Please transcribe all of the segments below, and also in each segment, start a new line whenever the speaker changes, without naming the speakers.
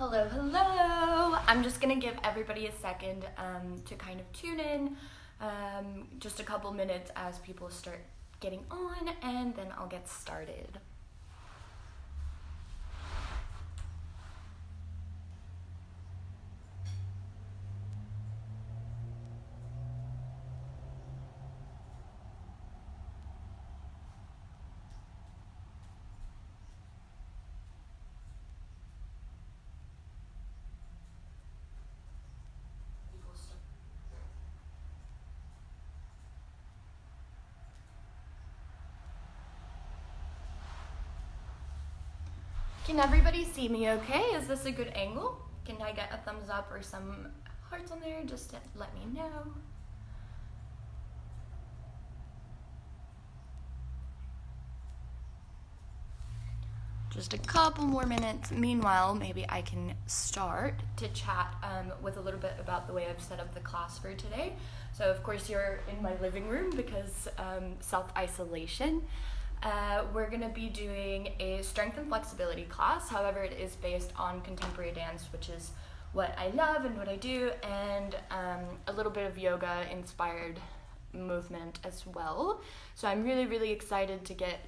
Hello, hello! I'm just gonna give everybody a second to kind of tune in, just a couple minutes as people start getting on, and then I'll get started. Can everybody see me okay? Is this a good angle? Can I get a thumbs up or some hearts on there just to let me know? Just a couple more minutes. Meanwhile, maybe I can start to chat with a little bit about the way I've set up the class for today. So of course you're in my living room because self-isolation. We're going to be doing a strength and flexibility class. However, it is based on contemporary dance, which is what I love and what I do, and a little bit of yoga inspired movement as well. So I'm really, really excited to get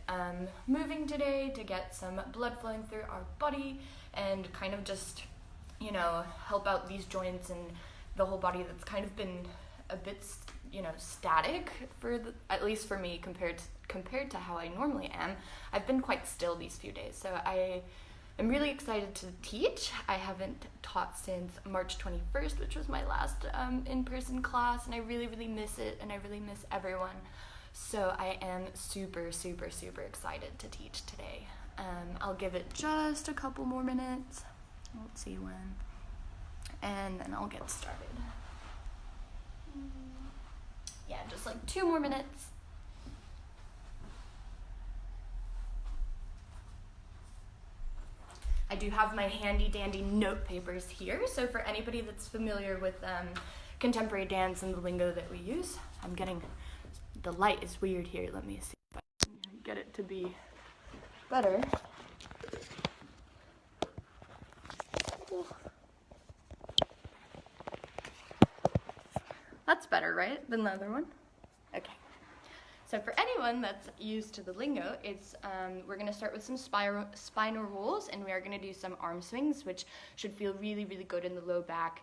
moving today, to get some blood flowing through our body and kind of just, help out these joints and the whole body that's kind of been a bit, static at least for me compared to how I normally am. I've been quite still these few days, so I'm really excited to teach. I haven't taught since March 21st, which was my last in-person class, and I really, really miss it, and I really miss everyone. So I am super, super, super excited to teach today. I'll give it just a couple more minutes. Let's see when. And then I'll get started. Yeah, just like 2 more minutes. I do have my handy dandy note papers here, so for anybody that's familiar with contemporary dance and the lingo that we use, the light is weird here, let me see if I can get it to be better. That's better, right, than the other one? Okay. So for anyone that's used to the lingo, we're going to start with some spinal rolls, and we are going to do some arm swings, which should feel really, really good in the low back,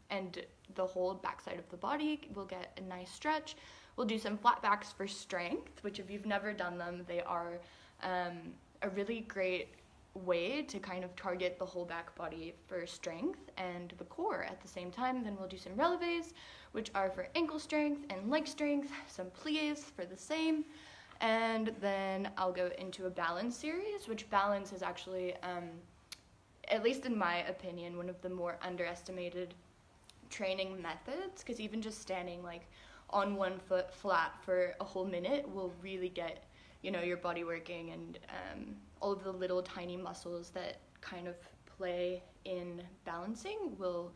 and the whole backside of the body will get a nice stretch. We'll do some flat backs for strength, which if you've never done them, they are a really great way to kind of target the whole back body for strength and the core at the same time. Then we'll do some releves, which are for ankle strength and leg strength, some plies for the same, and then I'll go into a balance series, which balance is actually, at least in my opinion, one of the more underestimated training methods, because even just standing like on one foot flat for a whole minute will really get your body working, and all of the little tiny muscles that kind of play in balancing will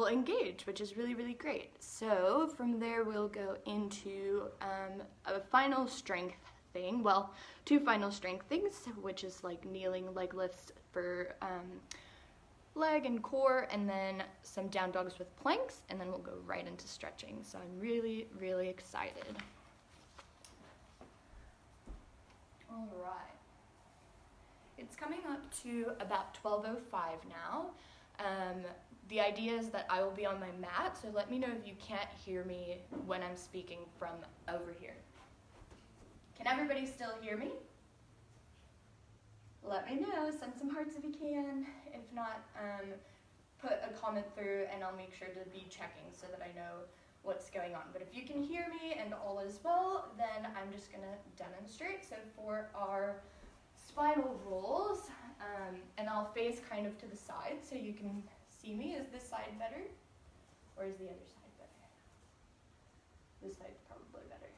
engage, which is really, really great. So from there we'll go into a final strength thing, well, 2 final strength things, which is like kneeling leg lifts for leg and core, and then some down dogs with planks, and then we'll go right into stretching. So I'm really, really excited. All right. It's coming up to about 12:05 now. The idea is that I will be on my mat, so let me know if you can't hear me when I'm speaking from over here. Can everybody still hear me? Let me know. Send some hearts if you can. If not, put a comment through and I'll make sure to be checking so that I know what's going on. But if you can hear me and all is well, then I'm just going to demonstrate. So for our spinal rolls, and I'll face kind of to the side so you can see me. Is this side better? Or is the other side better? This side's probably better.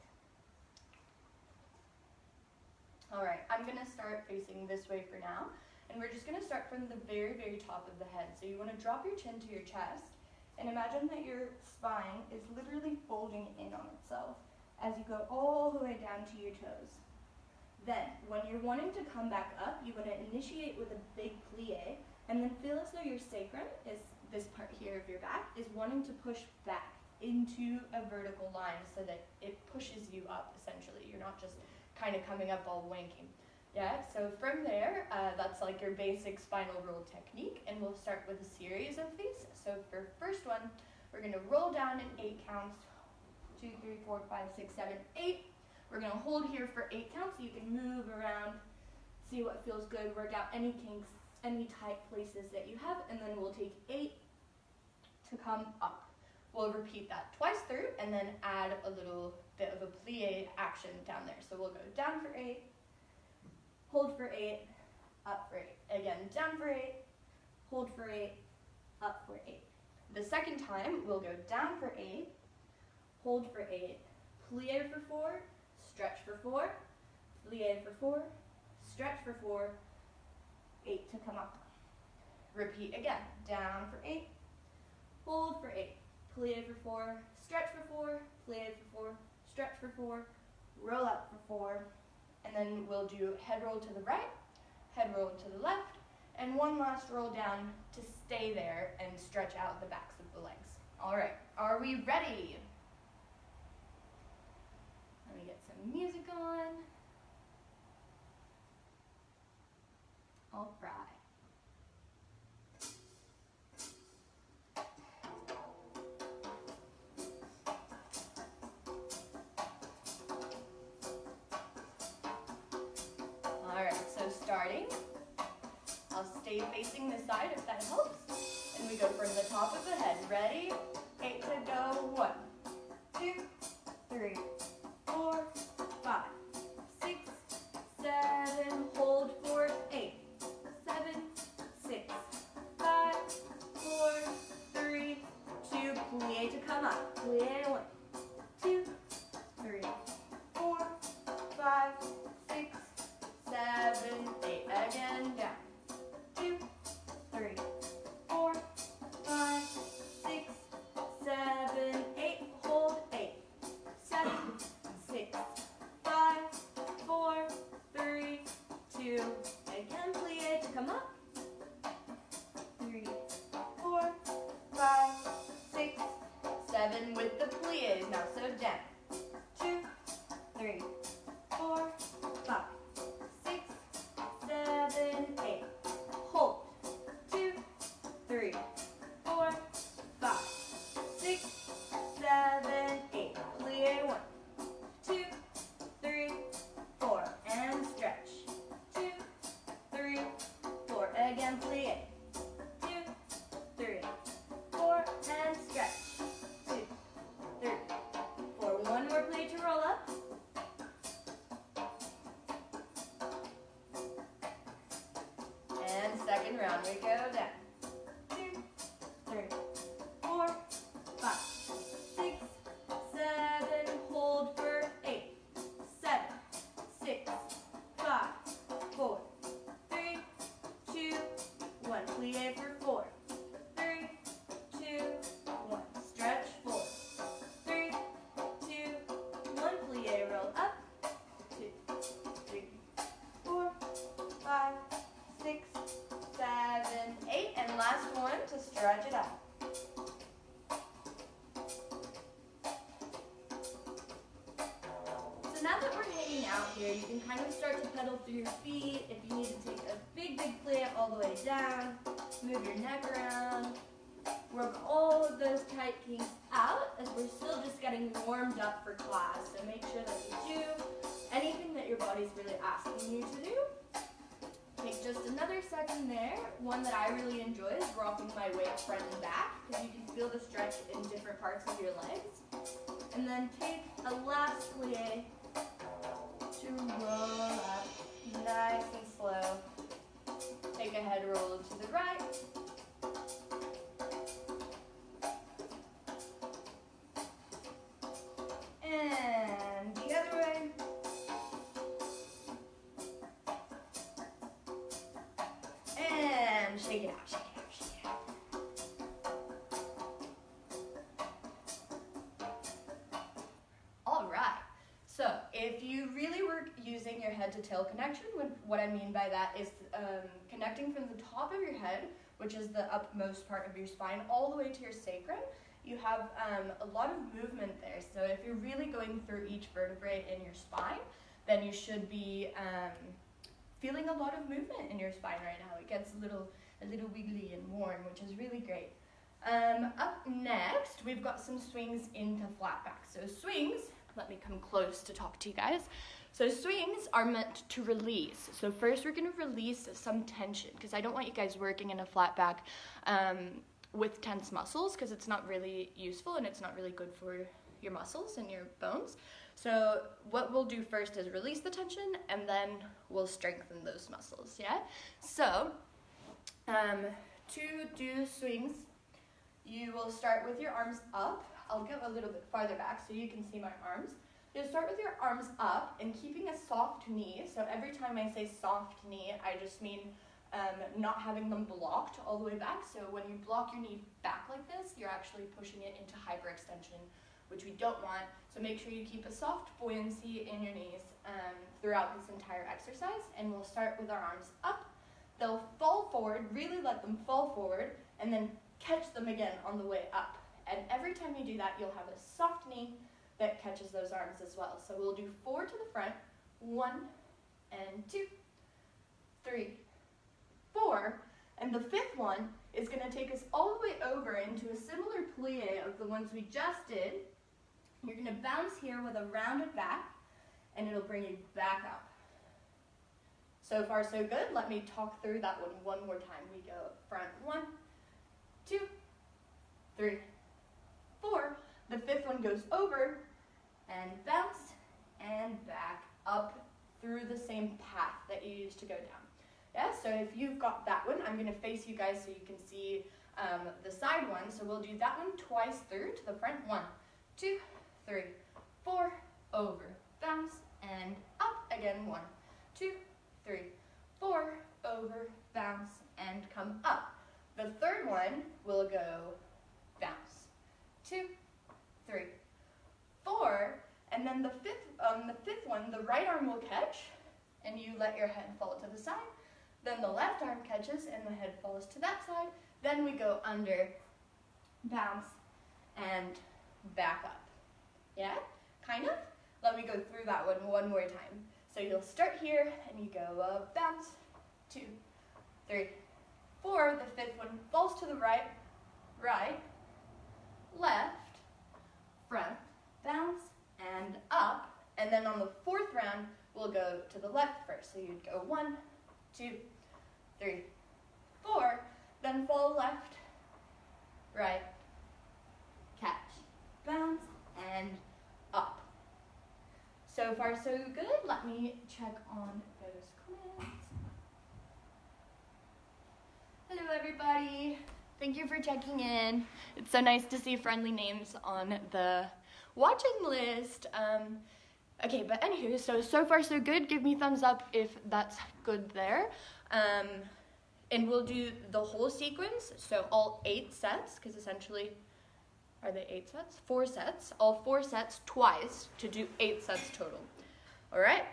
All right, I'm going to start facing this way for now. And we're just going to start from the very, very top of the head. So you want to drop your chin to your chest and imagine that your spine is literally folding in on itself as you go all the way down to your toes. Then, when you're wanting to come back up, you want to initiate with a big plie, and then feel as though your sacrum, is this part here of your back, is wanting to push back into a vertical line so that it pushes you up, essentially. You're not just kind of coming up all wanking. Yeah, so from there, that's like your basic spinal roll technique, and we'll start with a series of these. So for first one, we're going to roll down in 8 counts. 2, 3, 4, 5, 6, 7, 8. We're going to hold here for 8 counts, so you can move around, see what feels good, work out any kinks, any tight places that you have, and then we'll take 8 to come up. We'll repeat that twice through, and then add a little bit of a plie action down there. So we'll go down for 8, hold for 8, up for 8. Again, down for 8, hold for 8, up for 8. The second time, we'll go down for 8, hold for 8, plie for 4, stretch for 4, plie for 4, stretch for 4, 8 to come up. Repeat again, down for 8, hold for 8, plie for 4, stretch for 4, plie for 4, stretch for 4, roll up for 4, and then we'll do head roll to the right, head roll to the left, and one last roll down to stay there and stretch out the backs of the legs. All right, are we ready? Let me get some music on. All right. All right, so starting, I'll stay facing this side if that helps. And we go from the top of the head. Ready? 8 to go. 1, 2, 3, 4, 5, 6, 7, hold for 8, 7, 6, 5, 4, 3, 2, plie to come up, plie 1, 2, 3, 4, 5, 6, 7, 8, again, down, 2, 3, 4, 5, 6, 7, 8, hold 8, 7, 6, 5, 4, 3, 2, again, plie to come up, 3, 4, 5, 6, 7 with the plies, now so down, 2, 3, 4, 5, 6, 7, 8, hold, 2, 3, 4, 5, 6, 7, 8, plie 1, 2, 3, 4, and stretch, 2, 3, 4, again, plie, 2, 3, 4, and stretch, 2, 3, 4, one more plie to roll up, and second round, we go down, 2, 3, 4, 5, 6, 7, hold for 8, 7, 6, 5, 4, 3, 2, 1, plie for 4, 3, 2, 1, stretch 4, 3, 2, 1, plie, roll up, 2, 3, 4, 5, 6, 7, 8, and last one to stretch it out. So now that we're hanging out here, you can kind of start to pedal through your feet. If you need to take a big plie all the way down, move your neck around, work all of those tight kinks out as we're still just getting warmed up for class. So make sure that you do anything that your body's really asking you to do. Take just another second there. One that I really enjoy is rocking my weight front and back, because you can feel the stretch in different parts of your legs. And then take a last plie to roll up, nice and slow. Take a head roll to the right. And the other way. And shake it out, shake it out, shake it out. All right. So if you really were using your head to tail connection. What I mean by that is connecting from the top of your head, which is the upmost part of your spine, all the way to your sacrum. You have a lot of movement there. So if you're really going through each vertebrae in your spine, then you should be feeling a lot of movement in your spine right now. It gets a little wiggly and warm, which is really great. Up next, we've got some swings into flat back. So swings, let me come close to talk to you guys. So swings are meant to release. So first we're going to release some tension, because I don't want you guys working in a flat back with tense muscles, because it's not really useful and it's not really good for your muscles and your bones. So what we'll do first is release the tension, and then we'll strengthen those muscles, yeah? So to do swings, you will start with your arms up. I'll go a little bit farther back so you can see my arms. You'll start with your arms up and keeping a soft knee. So every time I say soft knee, I just mean not having them blocked all the way back. So when you block your knee back like this, you're actually pushing it into hyperextension, which we don't want. So make sure you keep a soft buoyancy in your knees throughout this entire exercise. And we'll start with our arms up. They'll fall forward, really let them fall forward, and then catch them again on the way up. And every time you do that, you'll have a soft knee that catches those arms as well. So we'll do 4 to the front, 1 and 2, 3, 4, and the 5th one is going to take us all the way over into a similar plie of the ones we just did. You're going to bounce here with a rounded back, and it'll bring you back up. So far so good. Let me talk through that one more time. We go front, 1, 2, 3, 4. The 5th one goes over and bounce and back up through the same path that you used to go down. Yeah, so if you've got that one, I'm going to face you guys so you can see the side one. So we'll do that one twice through to the front. 1, 2, 3, 4, over, bounce, and up again. 1, 2, 3, 4, over, bounce, and come up. The 3rd one will go bounce, 2, 3, 4, and then the 5th one, the right arm will catch, and you let your head fall to the side. Then the left arm catches, and the head falls to that side. Then we go under, bounce, and back up. Yeah, kind of? Let me go through that one more time. So you'll start here, and you go up, bounce, 2, 3, 4. The 5th one falls to the right, left, front, bounce, and up. And then on the 4th round, we'll go to the left first. So you'd go 1, 2, 3, 4. Then fall left, right, catch, bounce, and up. So far so good. Let me check on those comments. Hello everybody. Thank you for checking in. It's so nice to see friendly names on the watching list. Okay, but anywho, so far so good. Give me thumbs up if that's good there. And we'll do the whole sequence, so all 8 sets, because essentially, are they 8 sets? 4 sets, all 4 sets twice to do 8 sets total. All right,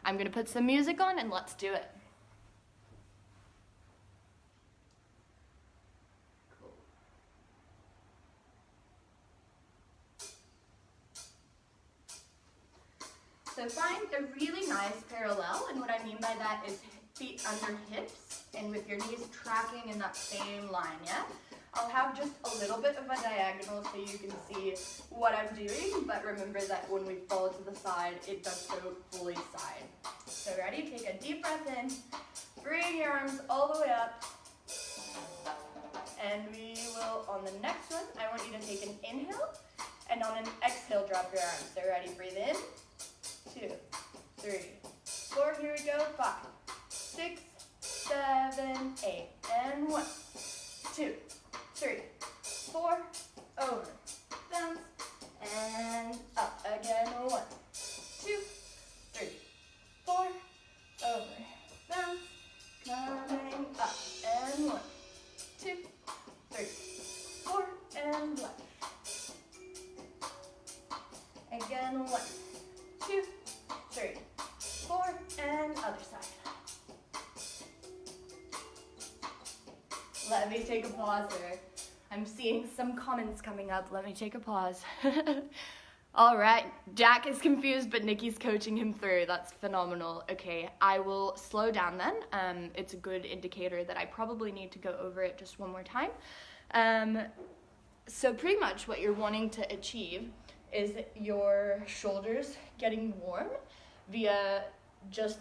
I'm gonna put some music on and let's do it. So find a really nice parallel, and what I mean by that is feet under hips and with your knees tracking in that same line, yeah? I'll have just a little bit of a diagonal so you can see what I'm doing, but remember that when we fall to the side, it does so fully side. So ready? Take a deep breath in, bring your arms all the way up, and we will, on the next one, I want you to take an inhale, and on an exhale, drop your arms. So ready? Breathe in. 2, 3, 4, here we go, 5, 6, 7, 8, and 1, 2, 3, 4, over, bounce, and up, again, 1, 2, 3, 4, over, bounce, coming up, and 1, 2, 3, 4, and left, again, 1, 2, 3, 4, and Let me take a pause here. I'm seeing some comments coming up. Let me take a pause. All right, Jack is confused, but Nikki's coaching him through. That's phenomenal. Okay, I will slow down then. It's a good indicator that I probably need to go over it just one more time. So pretty much what you're wanting to achieve is your shoulders getting warm via just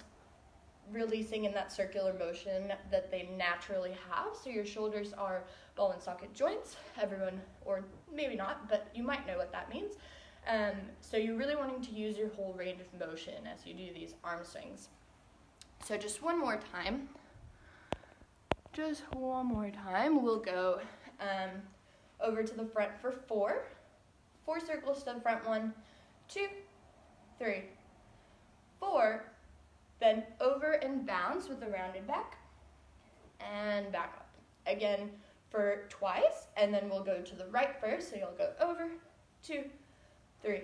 releasing in that circular motion that they naturally have. So your shoulders are ball and socket joints. Everyone, or maybe not, but you might know what that means. So you're really wanting to use your whole range of motion as you do these arm swings. So just one more time. We'll go over to the front for 4. 4 circles to the front. 1, 2, 3, 4. Then over and bounce with the rounded back. And back up. Again for twice. And then we'll go to the right first. So you'll go over, 2, 3,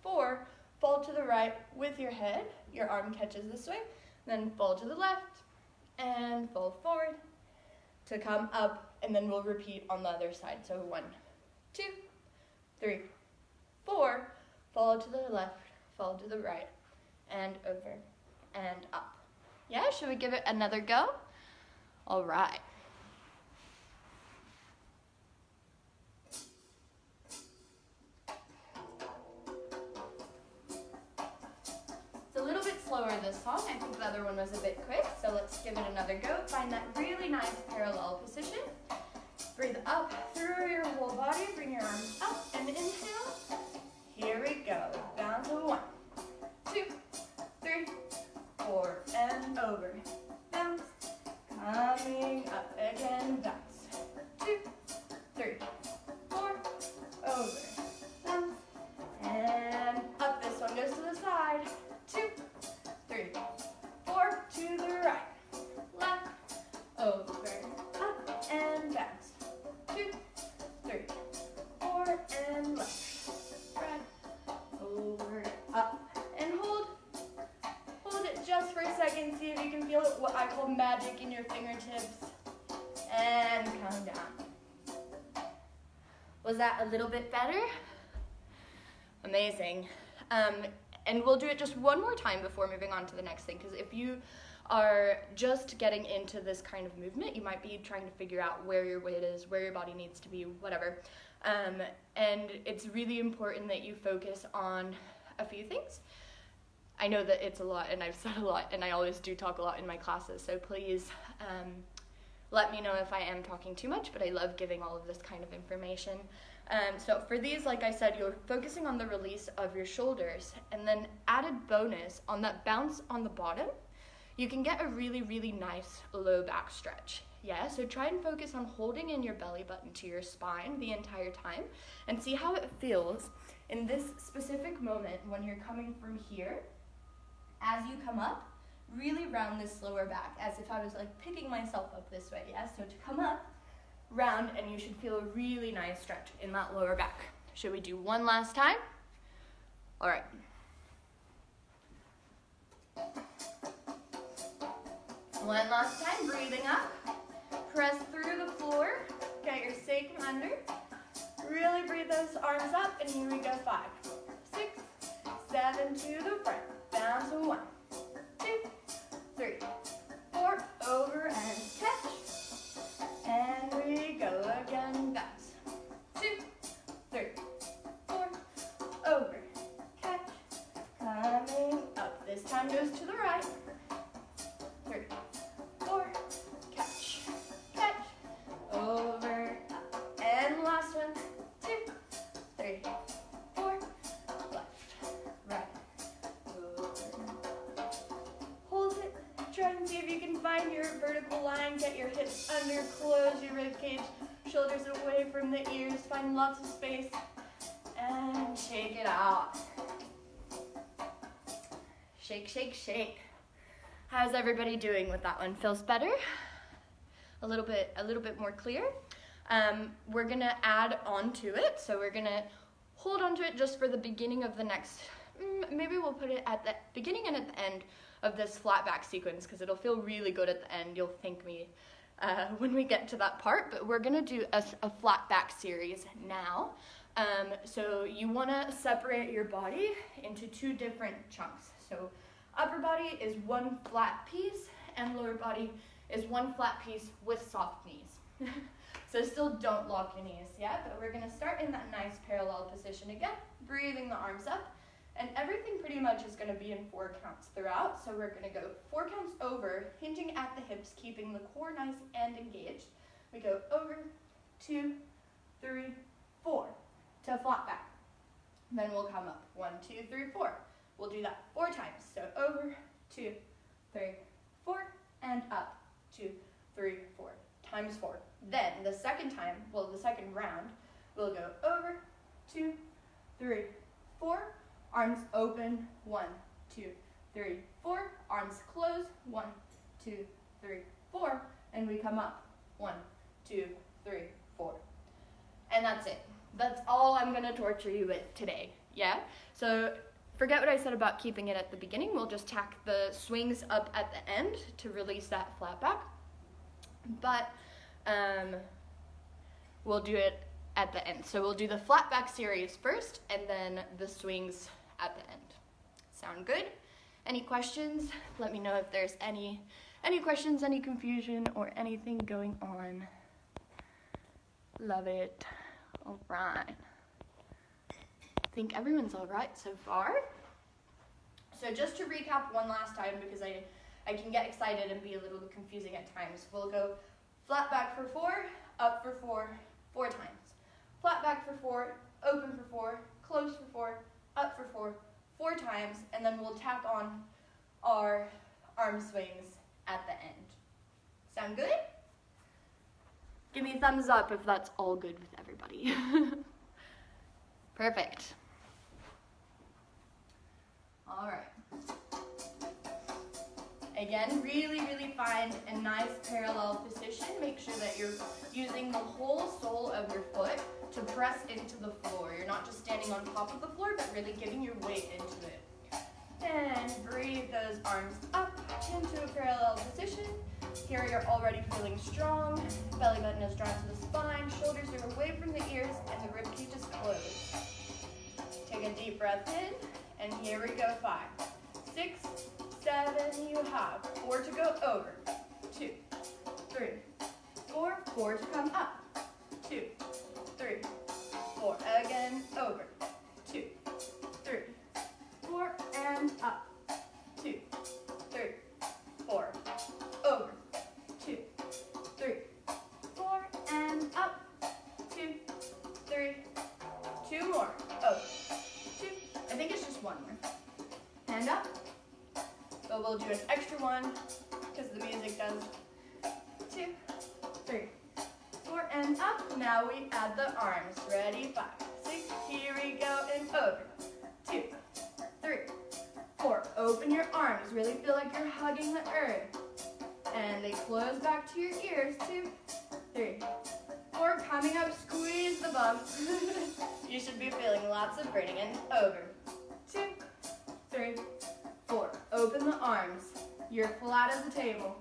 4, fall to the right with your head. Your arm catches this way. Then fall to the left and fall forward to come up. And then we'll repeat on the other side. So 1, 2, 3, 4, fall to the left, fall to the right, and over and up. Yeah, should we give it another go? All right. Slower this song. I think the other one was a bit quick, so let's give it another go. Find that really nice parallel position. Breathe up through your whole body. Bring your arms up and inhale. Here we go. Down to 1, 2, 3, 4, and over. Bounce. Coming up again. Bounce. 2, 3, 4, over. Bounce. And up. This one goes to the side. 2, 3, 4, to the right, left, over, up, and bounce. 2, 3, 4, and left, right, over, up, and hold. Hold it just for a second. See if you can feel what I call magic in your fingertips. And come down. Was that a little bit better? Amazing. And we'll do it just one more time before moving on to the next thing, because if you are just getting into this kind of movement, you might be trying to figure out where your weight is, where your body needs to be, whatever. And it's really important that you focus on a few things. I know that it's a lot, and I've said a lot, and I always do talk a lot in my classes, so please let me know if I am talking too much, but I love giving all of this kind of information. So for these, like I said, you're focusing on the release of your shoulders, and then added bonus on that bounce on the bottom, you can get a really, really nice low back stretch. Yeah, so try and focus on holding in your belly button to your spine the entire time, and see how it feels in this specific moment when you're coming from here. As you come up, really round this lower back, as if I was like picking myself up this way. Yeah, so to come up, round, and you should feel a really nice stretch in that lower back. Should we do one last time? All right. One last time, breathing up. Press through the floor. Get your sacrum under. Really breathe those arms up, and here we go. 5, 6, 7 to the front. Down to 1, 2, 3, 4, over and catch. And we go again, bounce. 2, 3, 4, over, catch, coming up. This time goes to the right. 3, 4, catch, over, up. And last one. 2, 3, 4, left, right, over. Hold it. Try and see if you can find your vertical line. Get your hips under, close your rib cage, shoulders away from the ears. Find lots of space and shake it out. Shake, shake, shake. How's everybody doing with that one? Feels better? A little bit more clear. We're gonna add on to it, so we're gonna hold on to it just for the beginning of the next. Maybe we'll put it at the beginning and at the end of this flat back sequence, because it'll feel really good at the end. You'll thank me when we get to that part, but we're gonna do a flat back series now. So you wanna separate your body into two different chunks. So upper body is one flat piece and lower body is one flat piece with soft knees. So still don't lock your knees yet, but we're gonna start in that nice parallel position again, breathing the arms up, and everything pretty much is gonna be in 4 counts throughout. So we're gonna go 4 counts over, hinging at the hips, keeping the core nice and engaged. We go over, 2, 3, 4, to flat back. Then we'll come up, 1, 2, 3, 4. We'll do that 4 times. So over, 2, 3, 4, and up, 2, 3, 4, times 4. Then the second time, the second round, we'll go over, 2, 3, 4, arms open, 1, 2, 3, 4, arms close, 1, 2, 3, 4, and we come up, 1, 2, 3, 4. And that's it. That's all I'm gonna torture you with today, yeah? So forget what I said about keeping it at the beginning. We'll just tack the swings up at the end to release that flat back. But we'll do it at the end. So we'll do the flat back series first and then the swings at the end. Sound good? Any questions? Let me know if there's any questions, any confusion, or anything going on. Love it. All right. I think everyone's all right so far. So just to recap one last time, because I can get excited and be a little bit confusing at times. We'll go flat back for 4, up for 4 times. Flat back for 4, open for 4, close for 4, up for 4 times, and then we'll tack on our arm swings at the end. Sound good? Give me a thumbs up if that's all good with everybody. Perfect. All right. Again, really find a nice parallel position. Make sure that you're using the whole sole of your foot to press into the floor. You're not just standing on top of the floor, but really giving your weight into it. And breathe those arms up into a parallel position. Here you're already feeling strong. Belly button is drawn to the spine. Shoulders are away from the ears, and the ribcage is closed. Take a deep breath in, and here we go. 5, 6, 7, you have 4 to go over, 2, 3, 4, 4 to come up, 2, 3, 4, again, over, 2, 3, 4, and up, 2, 3, 4, over, 2, 3, 4, and up, 2, 3, 2 more, over, 2, I think it's just 1 more, and up. But we'll do an extra one because the music does. 2, 3, 4, and up. Now we add the arms. Ready? 5, 6, here we go, and over. 2, 3, 4. Open your arms. Really feel like you're hugging the earth. And they close back to your ears. 2, 3, 4. Coming up, squeeze the bumps. You should be feeling lots of burning. And over. 2, 3, 4. Open the arms. You're flat as a table.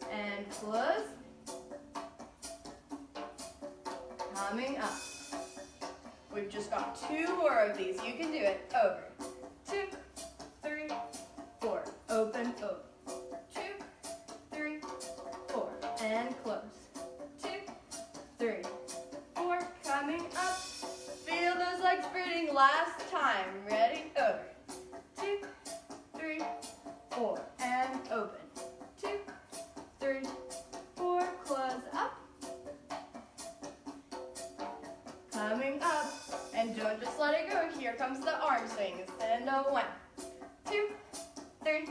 And close. Coming up. We've just got 2 more of these. You can do it. Over. 2, 3, 4. Open, over. 2, 3, 4. And close. 2, 3, 4. Coming up. Feel those legs spreading. Last time. Ready? Over. 2, 3, 4, and open. 2, 3, 4, close up. Coming up, and don't just let it go. Here comes the arm swings. And a 1, 2, 3,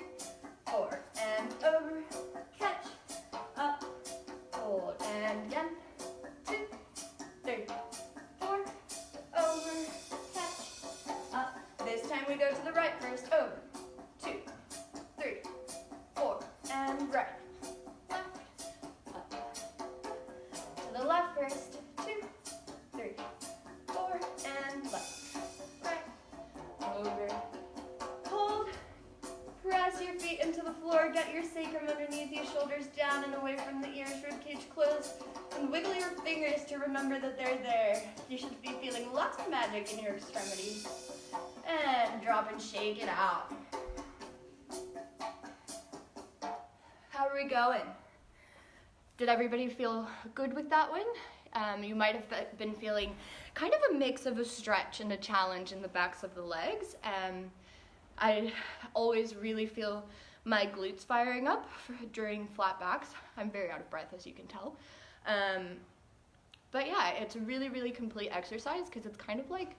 4, and over. Catch, up, hold, and again. 2, 3, 4, over, catch, up. This time we go to the right first. Over. 2, 3, 4, and right, left, up. To the left first. 2, 3, 4, and left, right, over, hold. Press your feet into the floor. get your sacrum underneath you, shoulders down and away from the ears, ribcage closed, and wiggle your fingers to remember that they're there. You should be feeling lots of magic in your extremities. And drop and shake it out. How are we going? Did everybody feel good with that one? You might have been feeling kind of a mix of a stretch and a challenge in the backs of the legs. I always really feel my glutes firing up during flat backs. I'm very out of breath, as you can tell. But yeah, it's a really, really complete exercise because it's kind of like,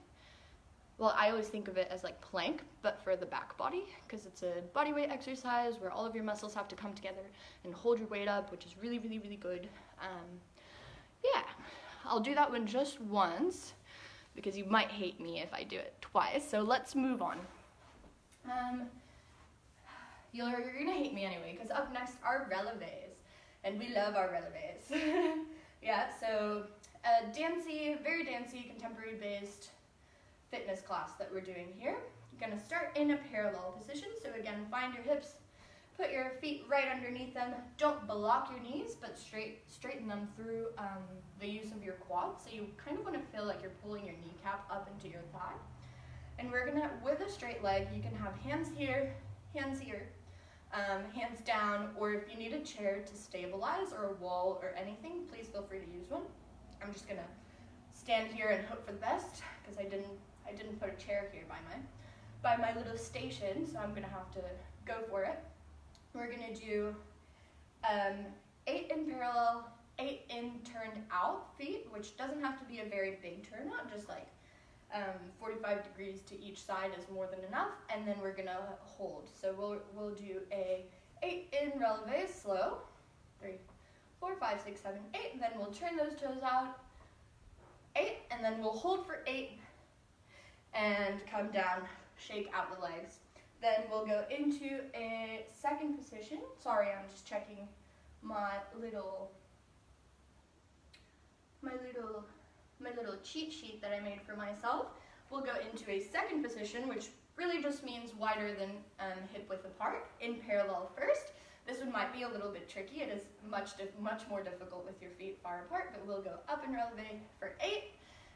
well, I always think of it as like plank, but for the back body, because it's a body weight exercise where all of your muscles have to come together and hold your weight up, which is really, really, really good. Yeah, I'll do that one just once because you might hate me if I do it twice. So let's move on. You're gonna hate me anyway, because up next are releves, and we love our releves. Yeah, so a dancey, very dancey, contemporary-based fitness class that we're doing here. You're gonna start in a parallel position. So again, find your hips, put your feet right underneath them. Don't block your knees, but straighten them through the use of your quads. So you kind of want to feel like you're pulling your kneecap up into your thigh. And we're gonna, with a straight leg, you can have hands here, hands down, or if you need a chair to stabilize or a wall or anything, please feel free to use one. I'm just gonna stand here and hope for the best because I didn't put a chair here by my little station, so I'm gonna have to go for it. We're gonna do 8 in parallel, 8 in turned out feet, which doesn't have to be a very big turnout, just like 45 degrees to each side is more than enough, and then we're gonna hold. So we'll do a 8 in releve, slow, 3, 4, 5, 6, 7, 8, and then we'll turn those toes out, 8, and then we'll hold for 8, and come down, shake out the legs. Then we'll go into a second position. Sorry, I'm just checking my little cheat sheet that I made for myself. We'll go into a second position, which really just means wider than hip width apart, in parallel first. This one might be a little bit tricky. It is much more difficult with your feet far apart, but we'll go up and releve for 8,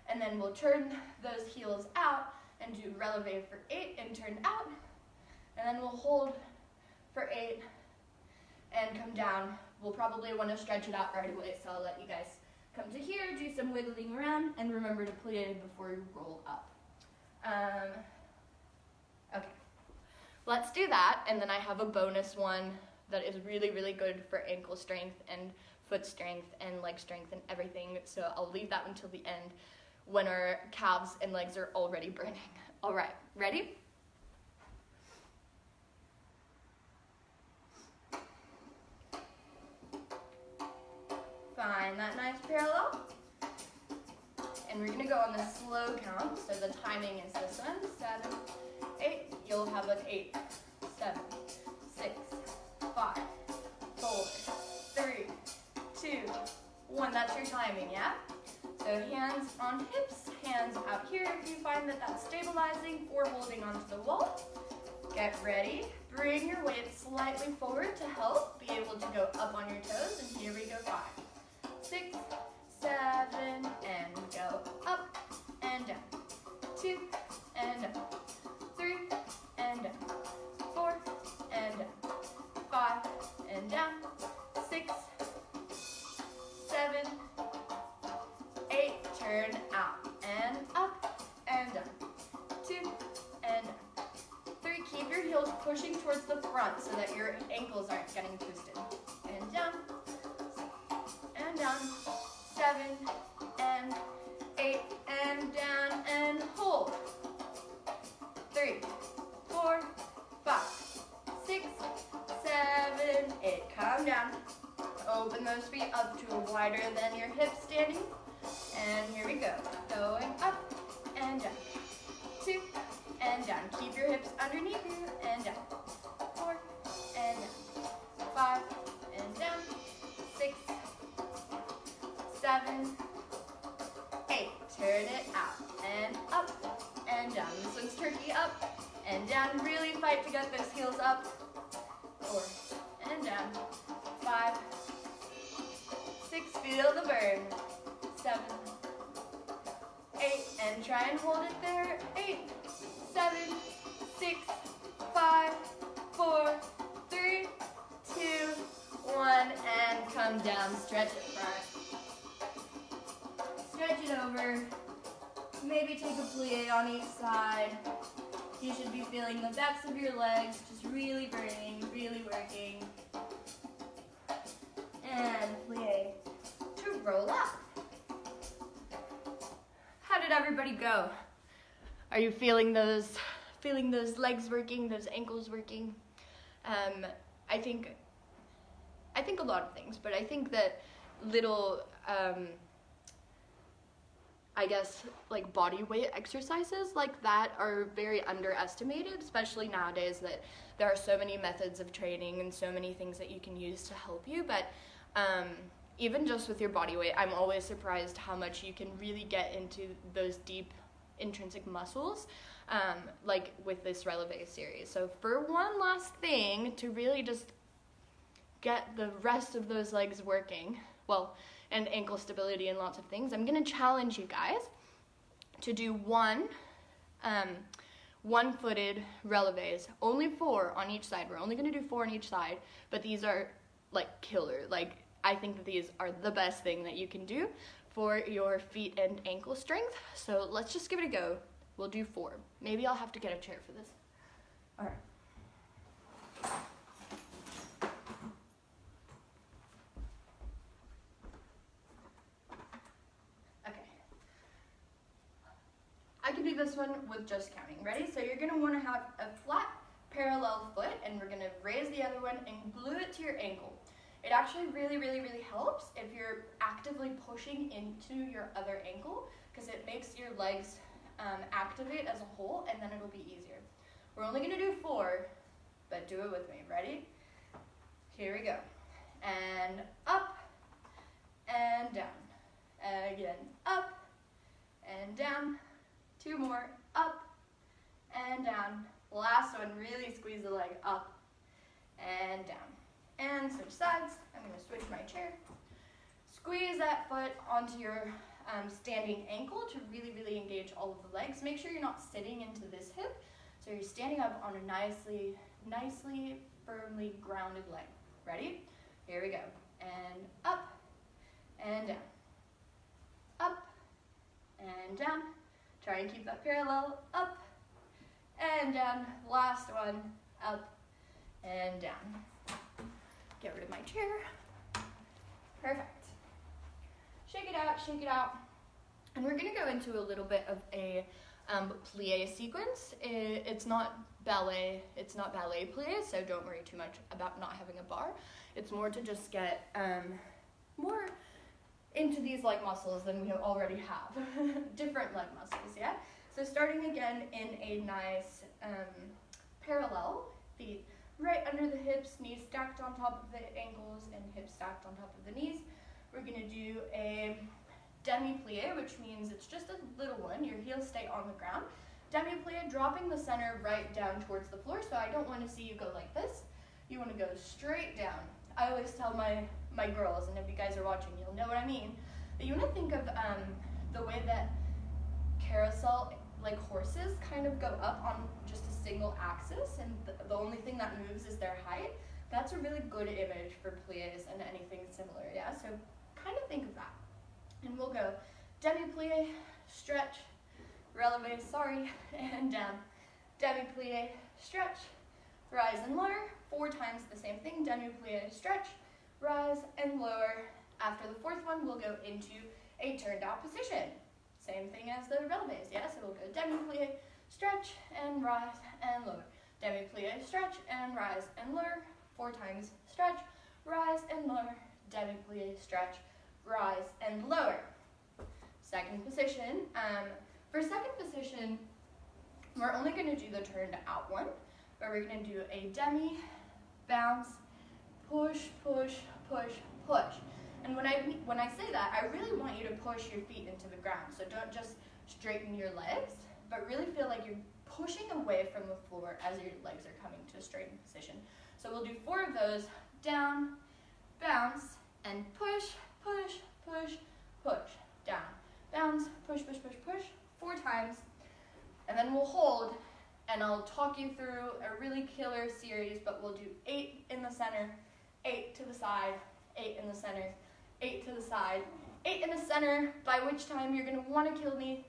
and then we'll turn those heels out and do releve for 8 and turn out, and then we'll hold for 8 and come down. We'll probably want to stretch it out right away, so I'll let you guys come to here, do some wiggling around, and remember to plie before you roll up. Okay, let's do that, and then I have a bonus one that is really, really good for ankle strength and foot strength and leg strength and everything, so I'll leave that until the end when our calves and legs are already burning. All right, ready? Find that nice parallel. And we're gonna go on the slow count, so the timing is this one, 7, 8, you'll have an 8, 7, 6, 5, 4, 3, 2, 1, that's your timing, yeah? So hands on hips, hands out here if you find that that's stabilizing or holding onto the wall. Get ready, bring your weight slightly forward to help be able to go up on your toes, and here we go, 5, 6, 7, and go up and down, 2, and down, 3, and down, 4, and down, 5, and down, 6, 7, 8, turn out, and up, and down, 2, and down, 3, keep your heels pushing towards the front so that your ankles aren't getting twisted, and down, and down, 7, and 8, and down, and hold, 3, 4, 5, 6, 7, 8, come down, open those feet up to a wider than your hips standing, and here we go, going up, and down, 2, and down, keep your hips underneath you, and down, 4, and down, 5, and down, 6, 7, 8, turn it out, and up, and down, this one's turkey up, and down, really fight to get those heels up, 4, and down. 5, 6, feel the burn. 7, 8, and try and hold it there. 8, 7, 6, 5, 4, 3, 2, 1, and come down. Stretch it front. Stretch it over. Maybe take a plie on each side. You should be feeling the backs of your legs just really burning, really working. And plie to roll up. How did everybody go? Are you feeling those legs working, those ankles working? I think a lot of things, but I think that little I guess like body weight exercises like that are very underestimated, especially nowadays that there are so many methods of training and so many things that you can use to help you. But even just with your body weight, I'm always surprised how much you can really get into those deep intrinsic muscles, like with this releve series. So for one last thing to really just get the rest of those legs working, well, and ankle stability and lots of things, I'm gonna challenge you guys to do one-footed releves, only 4 on each side. We're only gonna do 4 on each side, but these are like killer. Like, I think that these are the best thing that you can do for your feet and ankle strength. So let's just give it a go. We'll do 4. Maybe I'll have to get a chair for this. All right. I can do this one with just counting. Ready? So you're going to want to have a flat parallel foot, and we're going to raise the other one and glue it to your ankle. It actually really, really, really helps if you're actively pushing into your other ankle, because it makes your legs activate as a whole, and then it'll be easier. We're only going to do 4, but do it with me. Ready? Here we go. And up and down. Again, up and down. 2 more, up and down. Last one, really squeeze the leg up and down. And switch sides. I'm going to switch my chair. Squeeze that foot onto your standing ankle to really, really engage all of the legs. Make sure you're not sitting into this hip, so you're standing up on a nicely, firmly grounded leg. Ready? Here we go. And up and down. Up and down. Try and keep that parallel, up and down. Last one, up and down. Get rid of my chair. Perfect. Shake it out, shake it out. And we're gonna go into a little bit of a plie sequence. It's not ballet plie, so don't worry too much about not having a bar. It's more to just get more into these leg muscles than we already have. Different leg muscles, yeah? So starting again in a nice parallel, feet right under the hips, knees stacked on top of the ankles, and hips stacked on top of the knees. We're gonna do a demi-plie, which means it's just a little one. Your heels stay on the ground. Demi-plie, dropping the center right down towards the floor, so I don't wanna see you go like this. You wanna go straight down. I always tell my girls, and if you guys are watching, you'll know what I mean, but you want to think of the way that carousel, like horses, kind of go up on just a single axis, and the only thing that moves is their height. That's a really good image for plies and anything similar, yeah? So kind of think of that. And we'll go demi-plie, stretch, releve, and down. Demi-plie, stretch, rise and lower. 4 times the same thing, demi-plie, stretch, rise and lower. After the 4th one, we'll go into a turned out position. Same thing as the releves, yeah? So we'll go demi-plie, stretch, and rise and lower. Demi-plie, stretch, and rise and lower. 4 times, stretch, rise and lower. Demi-plie, stretch, rise and lower. Second position. For second position, we're only going to do the turned out one, where we're going to do a demi, bounce, push, push, push, push. And when I say that, I really want you to push your feet into the ground. So don't just straighten your legs, but really feel like you're pushing away from the floor as your legs are coming to a straightened position. So we'll do 4 of those, down, bounce, and push, push, push, push, down, bounce, push, push, push, push, 4 times. And then we'll hold, and I'll talk you through a really killer series, but we'll do 8 in the center, 8 to the side, 8 in the center, 8 to the side, 8 in the center, by which time you're gonna wanna kill me,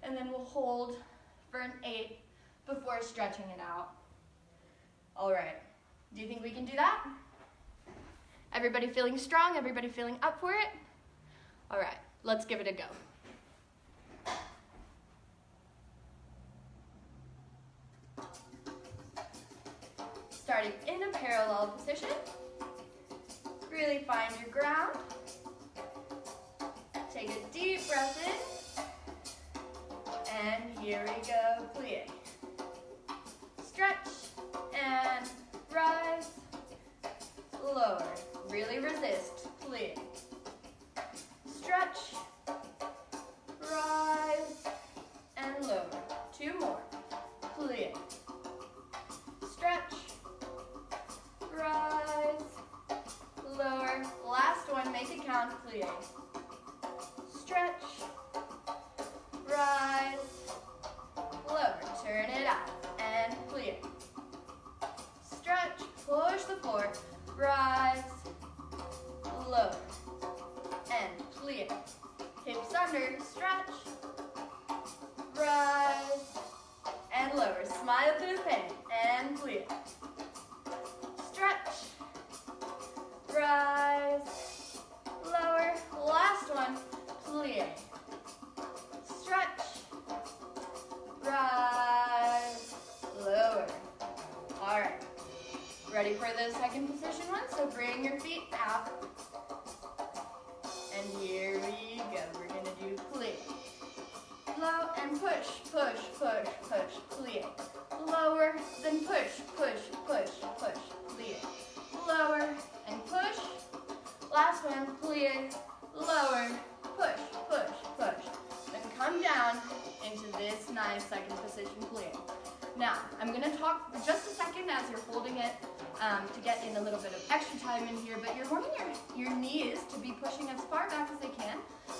and then we'll hold for an 8 before stretching it out. All right, do you think we can do that? Everybody feeling strong? Everybody feeling up for it? All right, let's give it a go. Starting in a parallel position. Really find your ground. Take a deep breath in. And here we go, plie. Stretch and rise, lower. Really resist, plie. Stretch, rise, and lower. 2 more, plie. Stretch, rise, lower. Last one, make it count, plie. Stretch, rise, lower. Turn it out and plie. Stretch, push the floor, rise, lower, and plie. Hips under, stretch, rise, and lower. Smile through the pain, and plie. Stretch, rise, lower. Last one, plie. Stretch, rise, lower. All right, ready for the second position one? So bring your feet out. And here we go. We're gonna do plie. Low and push, push, push, push, plie. Lower, then push, push, push, push, plie. Lower and push. Last one, plie. Lower, push, push, push. Then come down into this nice second position plie. Now, I'm gonna talk for just a second as you're holding it to get in a little bit of extra time in here, but you're wanting your knees to be pushing as far back as they can,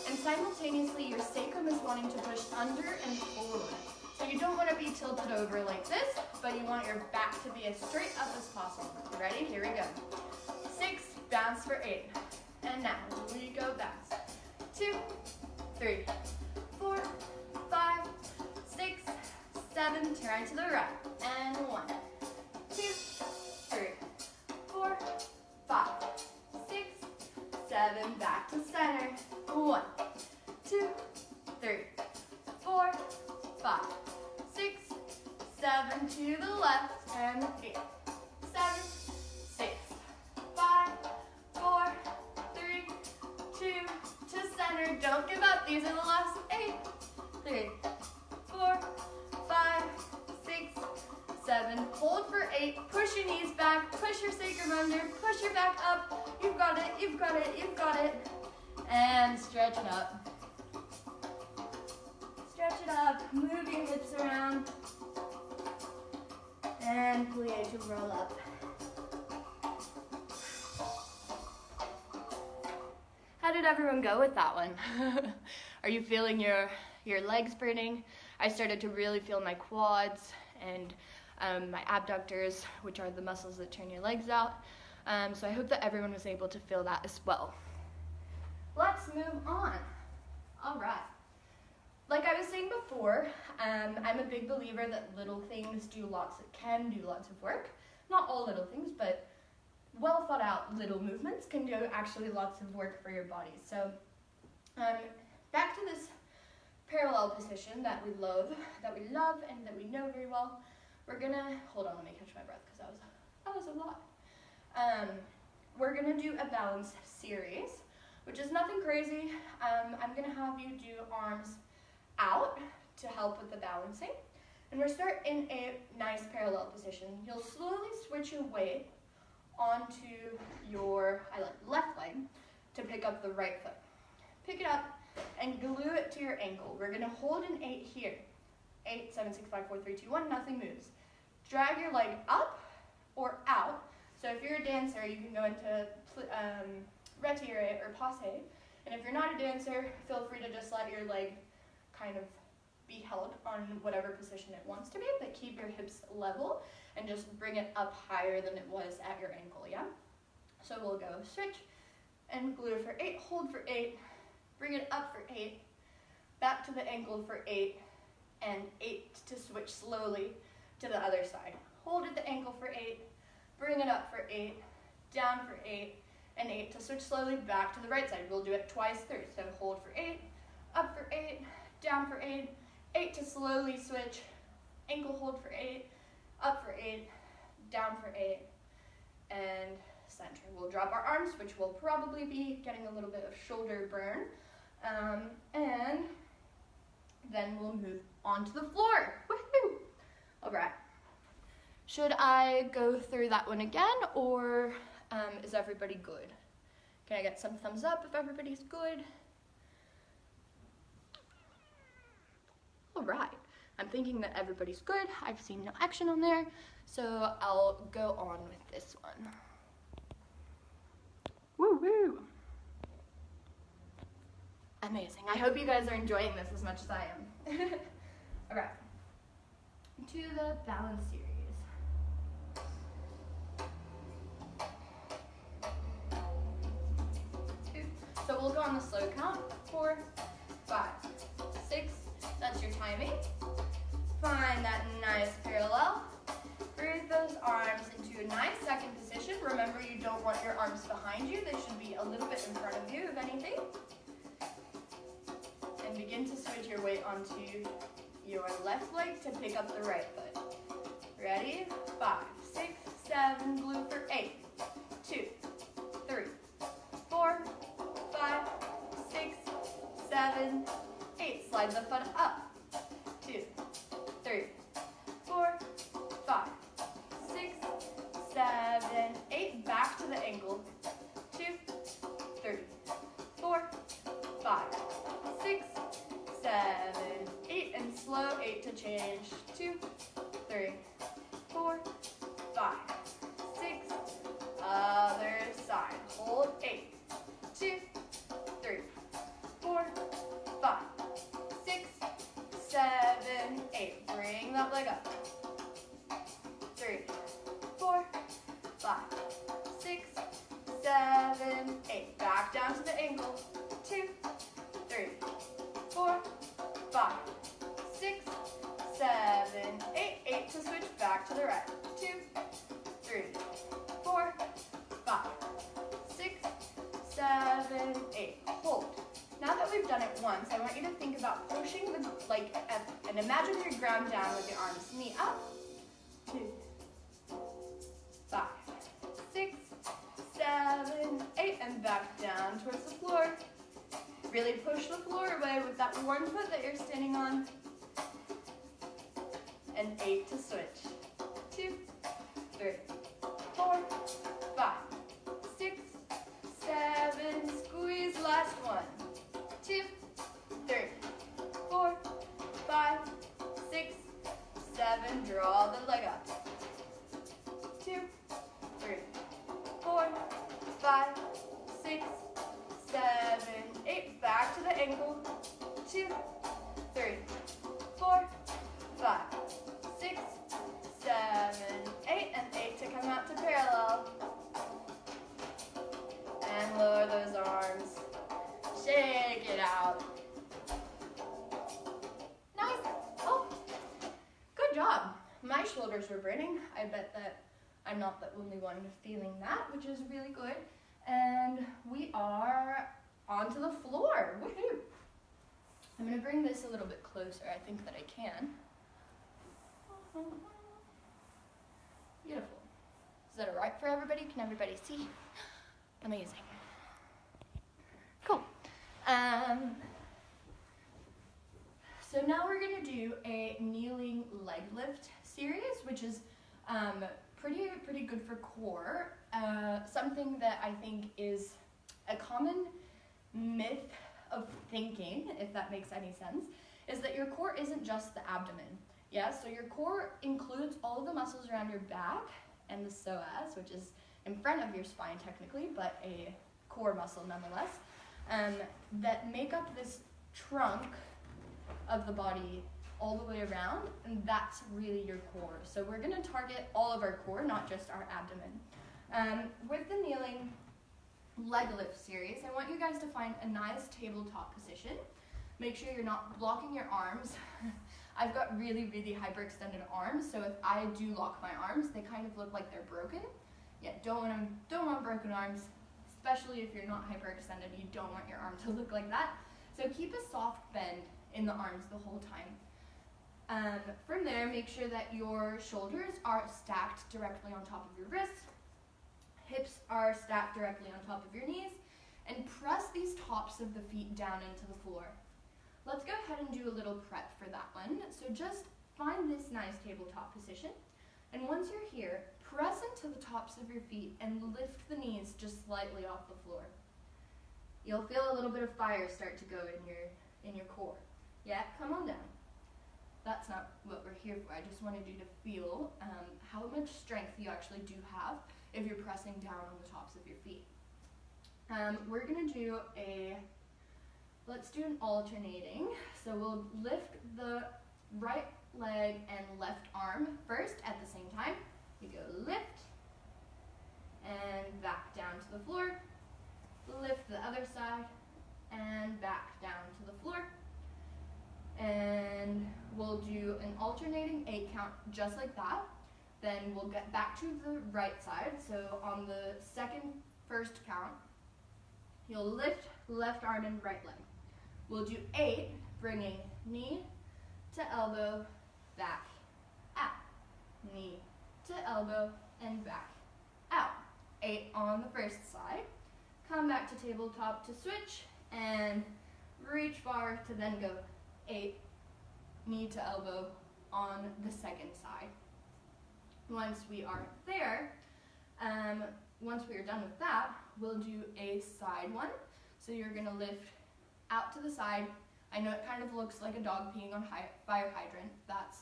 and simultaneously your sacrum is wanting to push under and forward. So you don't want to be tilted over like this, but you want your back to be as straight up as possible. Ready? Here we go. 6, bounce for 8. And now we go bounce. 2, 3, 4, 5, 6, 7, turn to the right. And 1, 2, 3, 4, 5, 6, 7, back to center. 1, 2, 3, 4, 5, 6, 7, to the left, and 8, 7, 6, 5, 4, 3, 2, to center. Don't give up. These are the last 8. 3, 4, 5, 6, 7. Hold for 8. Push your knees back. Push your sacrum under. Push your back up. You've got it. You've got it. You've got it. And stretch it up. Stretch it up. Move your hips around. And plie to roll up. How did everyone go with that one? Are you feeling your legs burning? I started to really feel my quads and my abductors, which are the muscles that turn your legs out. So I hope that everyone was able to feel that as well. Let's move on. All right. Like I was saying before, I'm a big believer that little things can do lots of work. Not all little things, but well thought out little movements can do actually lots of work for your body. So back to this parallel position that we love, and that we know very well. We're gonna, hold on, let me catch my breath because that was a lot. We're gonna do a balance series, which is nothing crazy. I'm gonna have you do arms out to help with the balancing. And we'll start in a nice parallel position. You'll slowly switch your weight onto your left leg to pick up the right foot. Pick it up and glue it to your ankle. We're gonna hold an 8 here. 8, 7, 6, 5, 4, 3, 2, 1, nothing moves. Drag your leg up or out So if you're a dancer, you can go into retiré or passe. And if you're not a dancer, feel free to just let your leg kind of be held on whatever position it wants to be, but keep your hips level and just bring it up higher than it was at your ankle, yeah? So we'll go switch and glue for 8, hold for 8, bring it up for 8, back to the ankle for 8, and 8 to switch slowly to the other side. Hold at the ankle for 8, bring it up for 8, down for 8, and 8 to switch slowly back to the right side. We'll do it twice through. So hold for 8, up for 8, down for 8, 8 to slowly switch, ankle hold for 8, up for 8, down for 8, and center. We'll drop our arms, which will probably be getting a little bit of shoulder burn, and then we'll move onto the floor. Woohoo! All right. Should I go through that one again, or is everybody good? Can I get some thumbs up if everybody's good? All right. I'm thinking that everybody's good. I've seen no action on there, so I'll go on with this one. Woo woo! Amazing. I hope you guys are enjoying this as much as I am. All right. To the balance series. So we'll go on the slow count. 4, 5, 6. That's your timing. Find that nice parallel. Bring those arms into a nice second position. Remember, you don't want your arms behind you. They should be a little bit in front of you, if anything. And begin to switch your weight onto your left leg to pick up the right foot. Ready? 5, 6, 7. Glue for 8. 2, 3, 4, 5, 6, 7, 8. Slide the foot up. 2, 3, 4, 5, 6, 7, 8. Back to the ankle. 2, 3, 4, 5, 6, 7, 8. And slow 8 to change. 2, 3, 4, 5, 6. Other side. Hold 8. 2, 3, 4, 5, 6, 7, 8. Bring that leg up. 3, 4, 5, 6, 7, 8. Back down to the ankle. 2, 3, 4, 5, 6, 7, 8. 8 to switch back to the right. 2, 3, 4, 5, 6, 7, 8. Hold. Now that we've done it once, I want you to think about pushing the, an imaginary ground down with your arms. Knee up. 2, 5, 6, 7, 8. And back down towards the floor. Really push the floor away with that one foot that you're standing on. And 8 to switch. 2, 3, 4, 5, 6, 7. Squeeze, last one. 2, 3, 4, 5, 6, 7. Draw the leg up. 2, 3, 4, 5, 6, 7, 8. Back to the ankle. 2, 3, 4, 5, 6, 7, 8. And 8 to come out to parallel. And lower those arms. Shake it out. Nice. Oh, good job. My shoulders were burning. I bet that I'm not the only one feeling that, which is really good. And we are onto the floor. Woohoo! I'm going to bring this a little bit closer. I think that I can. Beautiful. Is that all right for everybody? Can everybody see? Amazing. Cool. So now we're going to do a kneeling leg lift series, which is pretty good for core. Something that I think is a common myth of thinking, if that makes any sense, is that your core isn't just the abdomen. Yeah, so your core includes all of the muscles around your back and the psoas, which is in front of your spine technically, but a core muscle nonetheless, that make up this trunk of the body all the way around, and that's really your core. So we're gonna target all of our core, not just our abdomen. With the kneeling leg lift series, I want you guys to find a nice tabletop position. Make sure you're not blocking your arms. I've got really, really hyperextended arms, so if I do lock my arms, they kind of look like they're broken. Yeah, don't want broken arms, especially if you're not hyperextended. You don't want your arm to look like that. So keep a soft bend in the arms the whole time. From there, make sure that your shoulders are stacked directly on top of your wrists. Hips are stacked directly on top of your knees, and press these tops of the feet down into the floor. Let's go ahead and do a little prep for that one. So just find this nice tabletop position, and once you're here, press into the tops of your feet and lift the knees just slightly off the floor. You'll feel a little bit of fire start to go in your core. Yeah, come on down. That's not what we're here for. I just wanted you to feel how much strength you actually do have if you're pressing down on the tops of your feet. We're gonna do let's do an alternating. So we'll lift the right leg and left arm first at the same time. You go lift and back down to the floor. Lift the other side and back down to the floor. And we'll do an alternating 8 count just like that. Then we'll get back to the right side. So on the first count, you'll lift left arm and right leg. We'll do 8, bringing knee to elbow, back, out. Knee to elbow, and back, out. 8 on the first side. Come back to tabletop to switch, and reach forward to then go 8, knee to elbow on the second side. Once we are there, once we are done with that, we'll do a side one. So you're gonna lift out to the side. I know it kind of looks like a dog peeing on fire hydrant. That's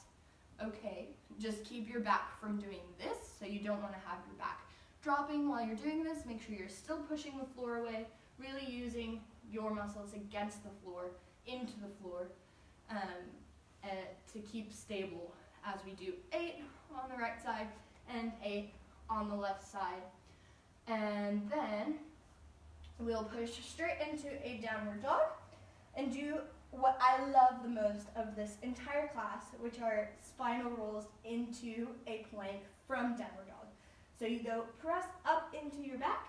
okay. Just keep your back from doing this, so you don't wanna have your back dropping while you're doing this. Make sure you're still pushing the floor away, really using your muscles against the floor, into the floor, to keep stable as we do 8 on the right side and 8 on the left side. And then we'll push straight into a downward dog and do what I love the most of this entire class, which are spinal rolls into a plank from downward dog. So you go press up into your back.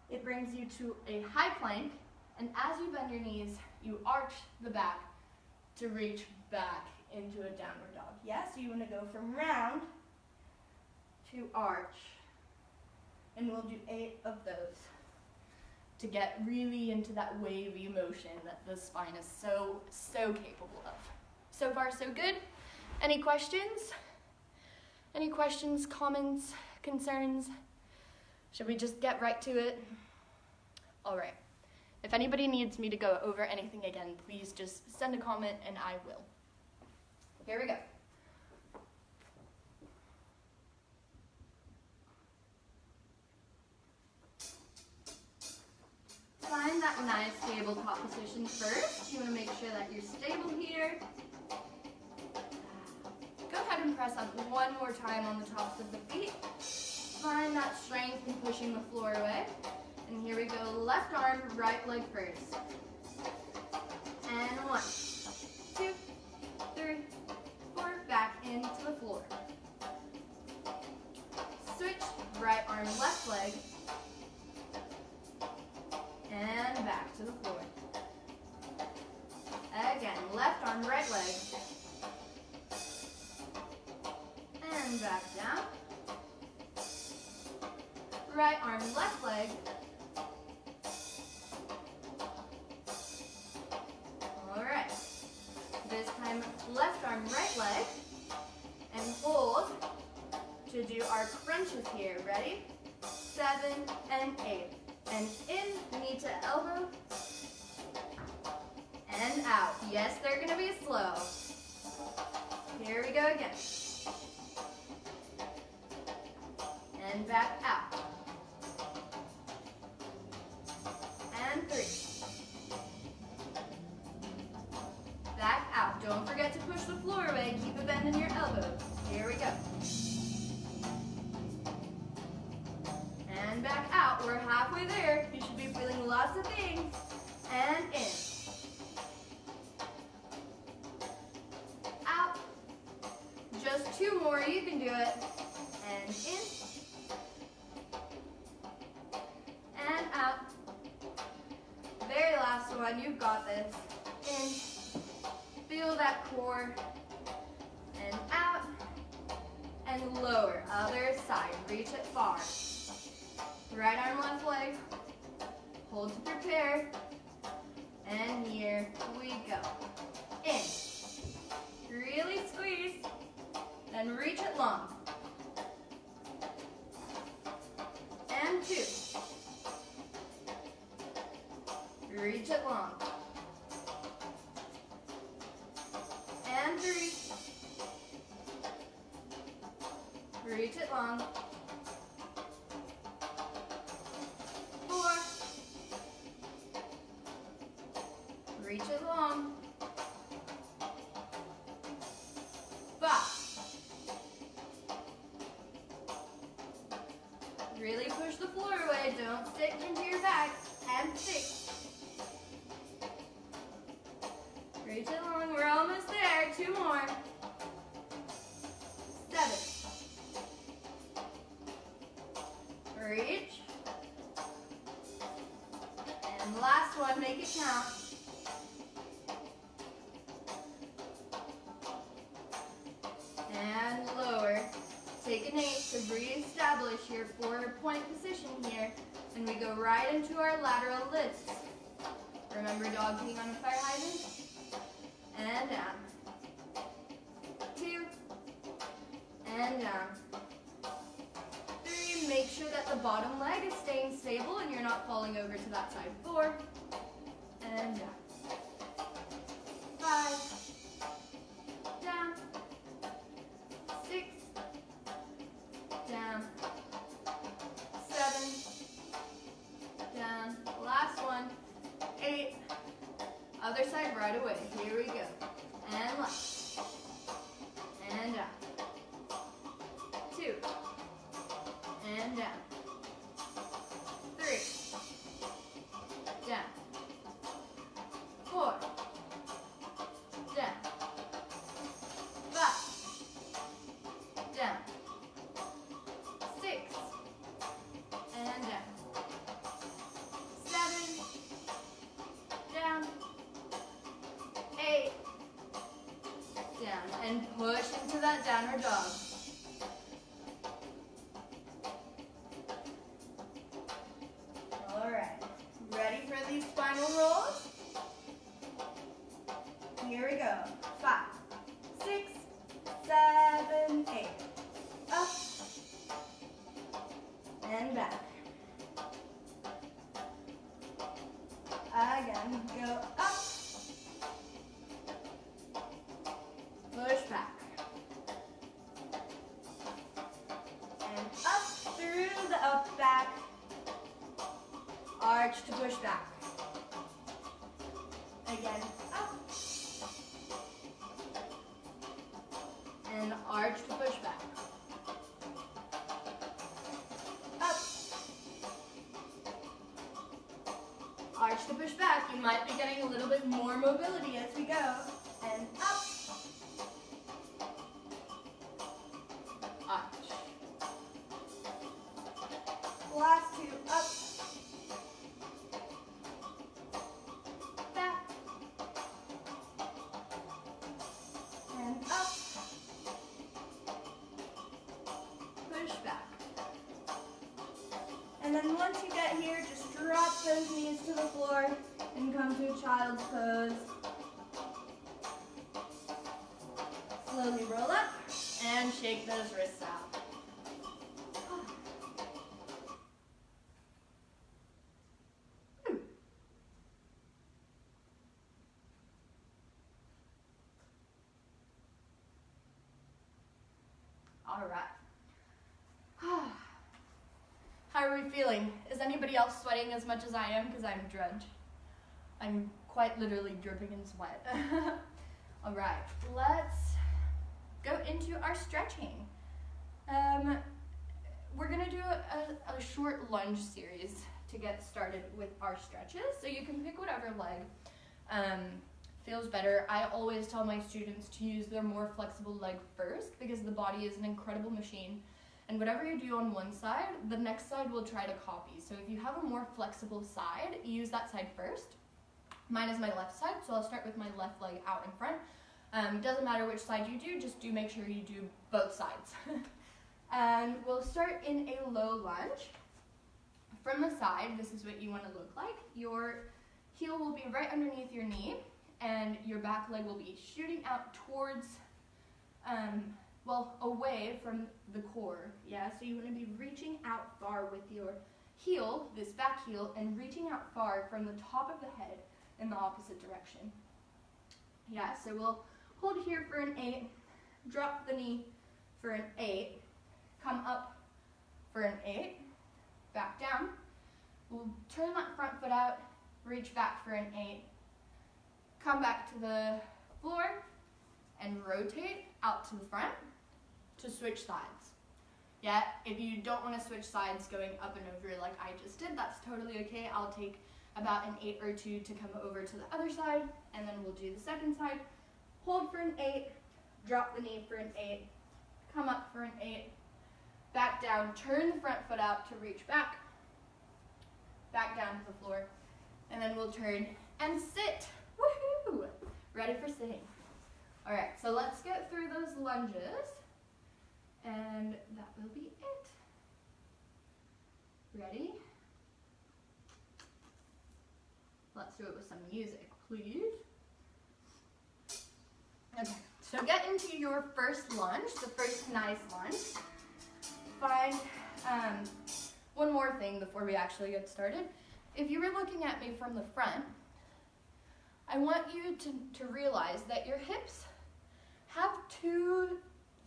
It brings you to a high plank, and as you bend your knees, you arch the back to reach back into a downward dog. Yeah, so you want to go from round to arch, and we'll do 8 of those to get really into that wavy motion that the spine is so capable of. So far, so good. Any questions? Any questions, comments, concerns? Should we just get right to it? All right. If anybody needs me to go over anything again, please just send a comment and I will. Here we go. Find that nice tabletop position first. You want to make sure that you're stable here. Go ahead and press up one more time on the tops of the feet. Find that strength in pushing the floor away. And here we go, left arm, right leg first. And 1, 2, 3, 4, back into the floor. Switch, right arm, left leg. And back to the floor. Again, left arm, right leg. And back down. Right arm, left leg. All right. This time, left arm, right leg. And hold to do our crunches here. Ready? 7 and 8. And in, knee to elbow. And out. Yes, they're gonna be slow. Here we go again. and back out. And 3. Back out. Don't forget to push the floor away. Keep a bend in your elbows. Here we go. And back out. We're halfway there. You should be feeling lots of things. And in. Out. Just 2 more. You can do it. And in. And out. Very last one. You've got this. In. Feel that core. And out. And lower. Other side. Reach it far. Right arm, left leg. Hold to prepare. And here we go. In. Really squeeze. Then reach it long. And 2. Reach it long. And 3. Reach it long. 4. Reach it long. 5. Really push the floor away. Don't stick into your back. And 6. Reach it long. We're almost there. 2 more. 7. Reach. And last one, make it count. And lower. Take an 8 to re-establish your 4-point position here. And we go right into our lateral lifts. Remember dog peeing on a fire hydrant? And down. 2. And down. 3. Make sure that the bottom leg is staying stable and you're not falling over to that side. 4. And down. 5. Down. 6. Down. 7. Down. Last one. 8. Other side right away. Here we go. And left. And down. 2. And down. 3. Down. 4. Down. 5. Down. 6. And down. 7. Down. 8. Down. And push into that downward dog. Alright. Ready for these spinal rolls? Here we go. 5, 6, 7, 8. Up. And back. Again, go up. Push back. And up through the up back. Arch to push back. Again, up. And arch to push back. Up. Arch to push back. You might be getting a little bit more mobility as we go. And up. Arch. Last 2, up. Back. And up. Push back. And then once you get here, just drop those knees to the floor and come to a child's pose. Slowly roll up and shake those wrists out. All right. feeling? Is anybody else sweating as much as I am? Because I'm drenched. I'm quite literally dripping in sweat. All right, let's go into our stretching. We're gonna do a short lunge series to get started with our stretches. So you can pick whatever leg feels better. I always tell my students to use their more flexible leg first because the body is an incredible machine. And whatever you do on one side, the next side will try to copy. So if you have a more flexible side, use that side first. Mine is my left side, so I'll start with my left leg out in front. Doesn't matter which side you do, just do make sure you do both sides. And we'll start in a low lunge. From the side, this is what you want to look like. Your heel will be right underneath your knee, and your back leg will be shooting out towards, away from the core. Yeah, so you want to be reaching out far with your heel, this back heel, and reaching out far from the top of the head in the opposite direction. Yeah, so we'll hold here for an 8, drop the knee for an 8, come up for an 8, back down. We'll turn that front foot out, reach back for an 8, come back to the floor, and rotate out to the front to switch sides. Yeah, if you don't want to switch sides going up and over like I just did, that's totally okay. I'll take about an 8 or 2 to come over to the other side, and then we'll do the second side. Hold for an 8, drop the knee for an 8, come up for an 8, back down, turn the front foot out to reach back down to the floor, and then we'll turn and sit. Woohoo! Ready for sitting. All right, so let's get through those lunges, and that will be it. Ready? Let's do it with some music, please. Okay, so get into your first lunge, the first nice lunge. Find one more thing before we actually get started. If you were looking at me from the front, I want you to realize that your hips have 2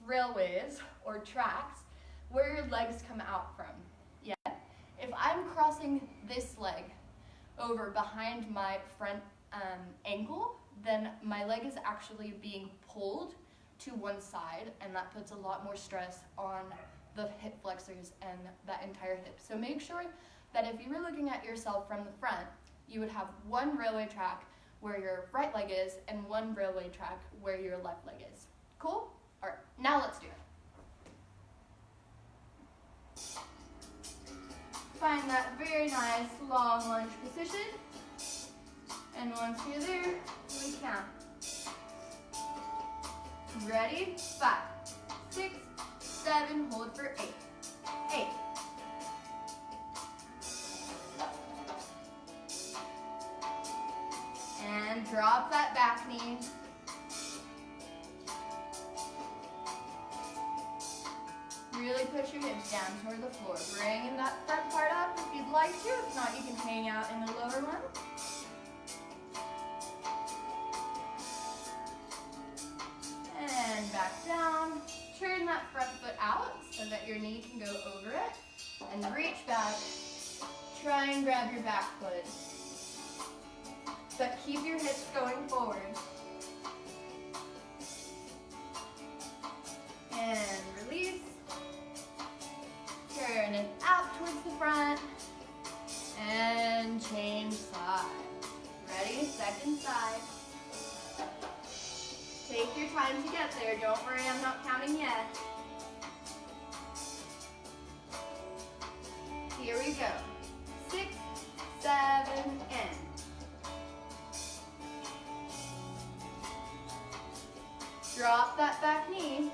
railways or tracks where your legs come out from. Yeah. If I'm crossing this leg over behind my front ankle, then my leg is actually being pulled to one side, and that puts a lot more stress on the hip flexors and that entire hip. So make sure that if you were looking at yourself from the front, you would have 1 railway track where your right leg is and 1 railway track where your left leg is. Cool? All right, now let's do it. Find that very nice long lunge position. And once you're there, we count. Ready? 5, 6, 7, hold for 8. 8. And drop that back knee. Really push your hips down toward the floor. Bringing that front part up if you'd like to. If not, you can hang out in the lower one. And back down. Turn that front foot out so that your knee can go over it. And reach back. Try and grab your back foot. But keep your hips going forward. And release. Turn it out towards the front. And change side. Ready? Second side. Take your time to get there. Don't worry, I'm not counting yet. Here we go. 6, 7, and. Drop that back knee.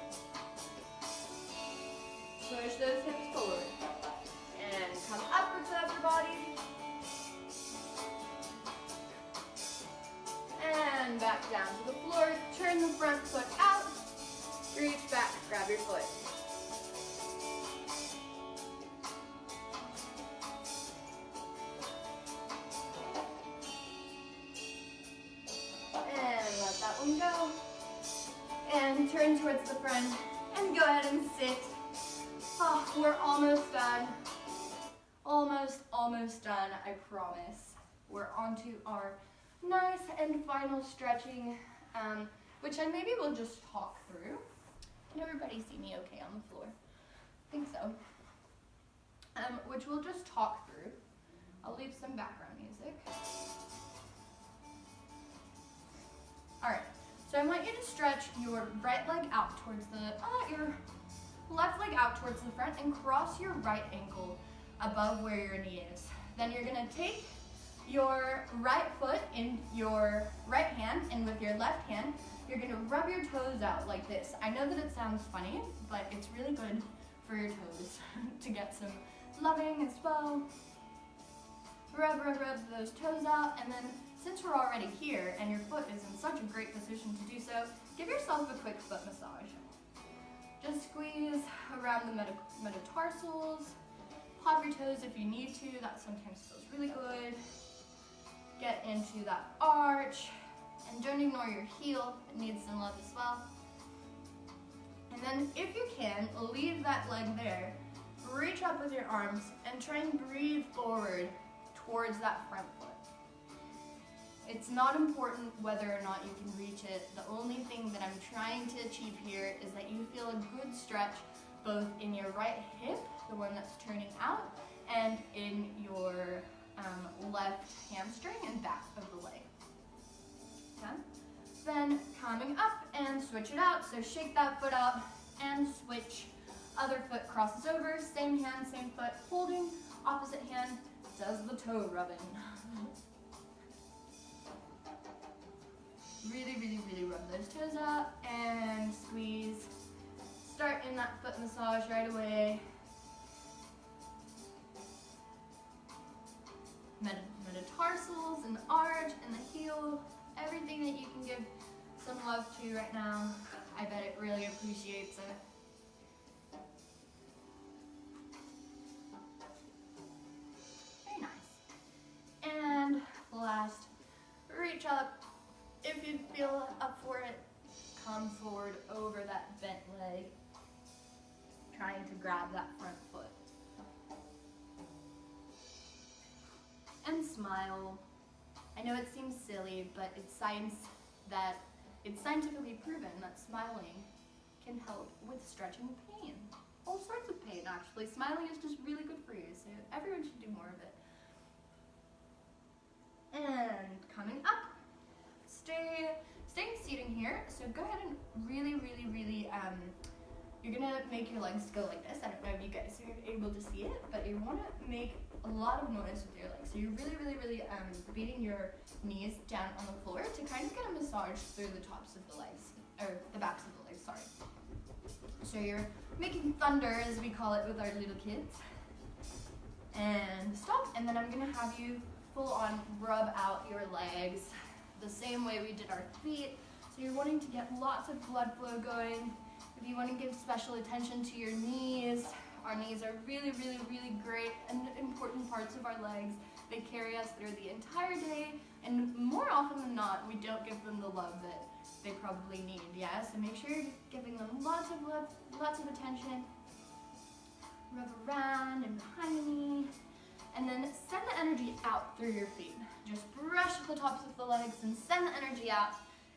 Push those hips forward. And come upwards of your body. And back down to the floor. Turn the front foot out. Reach back, grab your foot. And let that one go. And turn towards the front. And go ahead and sit. Oh, we're almost done. Almost done, I promise. We're on to our nice and final stretching, which I maybe will just talk through. Can everybody see me okay on the floor? I think so. Which we'll just talk through. I'll leave some background music. All right, so I want you to stretch your right leg out towards your left leg out towards the front and cross your right ankle above where your knee is. Then you're gonna take your right foot in your right hand, and with your left hand, you're gonna rub your toes out like this. I know that it sounds funny, but it's really good for your toes to get some loving as well. Rub those toes out, and then since we're already here and your foot is in such a great position to do so, give yourself a quick foot massage. Just squeeze around the metatarsals. Pop your toes if you need to, that sometimes feels really good. Get into that arch, and don't ignore your heel, it needs some love as well. And then if you can, leave that leg there, reach up with your arms, and try and breathe forward towards that front foot. It's not important whether or not you can reach it. The only thing that I'm trying to achieve here is that you feel a good stretch both in your right hip, the one that's turning out, and in your left hamstring and back of the leg. Okay? Then coming up and switch it out. So shake that foot out and switch. Other foot crosses over, same hand, same foot, holding, opposite hand does the toe rubbing. Really rub those toes out and squeeze. Start in that foot massage right away. Metatarsals and the arch and the heel, everything that you can give some love to right now. I bet it really appreciates it. Very nice. And last, reach up. If you feel up for it, come forward over that bent leg, trying to grab that front foot. And smile. I know it seems silly, but it's scientifically proven that smiling can help with stretching pain. All sorts of pain, actually. Smiling is just really good for you, so everyone should do more of it. And coming up. Staying seated here, so go ahead and really, you're gonna make your legs go like this. I don't know if you guys are able to see it, but you wanna make a lot of noise with your legs. So you're really beating your knees down on the floor to kind of get a massage through the tops of the legs, or the backs of the legs, sorry. So you're making thunder, as we call it with our little kids. And stop, and then I'm gonna have you full on rub out your legs the same way we did our feet. So you're wanting to get lots of blood flow going. If you want to give special attention to your knees, our knees are really great and important parts of our legs. They carry us through the entire day, and more often than not, we don't give them the love that they probably need, yeah? So make sure you're giving them lots of love, lots of attention. Rub around and behind the knee. And then send the energy out through your feet. Just brush the tops of the legs and send the energy out.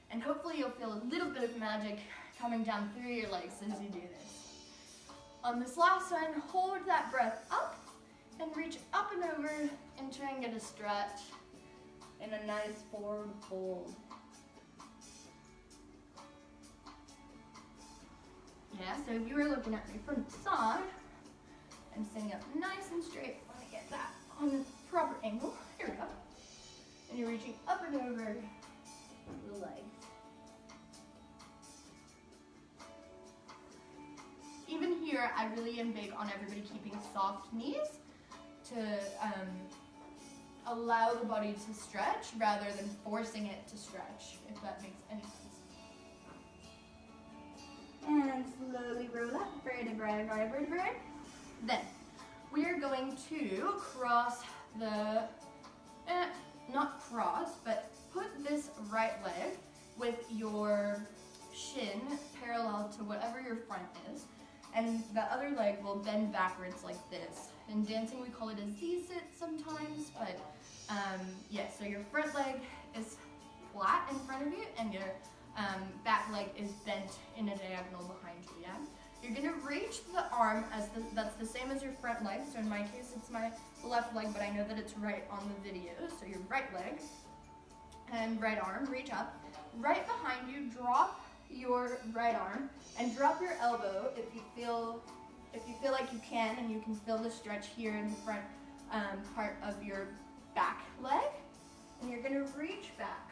And hopefully you'll feel a little bit of magic coming down through your legs as you do this. On this last one, hold that breath up and reach up and over and try and get a stretch in a nice forward fold. Yeah, so if you were looking at me from the side, I'm sitting up nice and straight. Let me get that on the proper angle. Here we go. And you're reaching up and over the legs. Even here, I really am big on everybody keeping soft knees to allow the body to stretch rather than forcing it to stretch, if that makes any sense. And slowly roll up, vertebrae. Then, we are going to cross the, not cross, but put this right leg with your shin parallel to whatever your front is. and the other leg will bend backwards like this. In dancing, we call it a Z-sit sometimes, but yeah, so your front leg is flat in front of you, and your back leg is bent in a diagonal behind you, yeah? You're gonna reach the arm that's the same as your front leg, so in my case it's my left leg, but I know that it's right on the video, so your right leg and right arm, reach up. Right behind you, drop your right arm and drop your elbow if you feel like you can, and you can feel the stretch here in the front part of your back leg, and you're gonna reach back.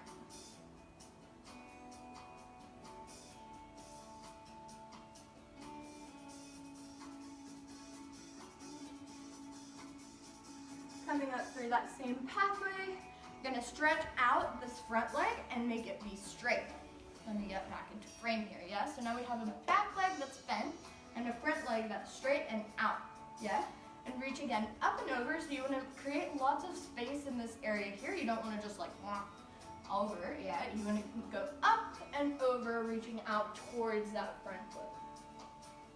Coming up through that same pathway, you're gonna stretch out this front leg and make it be straight. Let me get back into frame here, yeah? So now we have a back leg that's bent and a front leg that's straight and out, yeah? And reach again up and over, so you wanna create lots of space in this area here. You don't wanna just like over, yeah? You wanna go up and over, reaching out towards that front foot.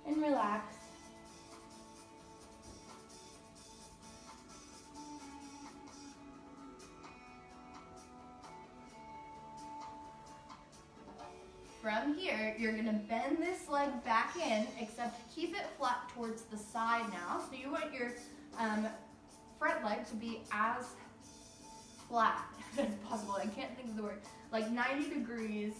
And relax. From here, you're gonna bend this leg back in, except keep it flat towards the side now. So you want your front leg to be as flat as possible. I can't think of the word. Like 90 degrees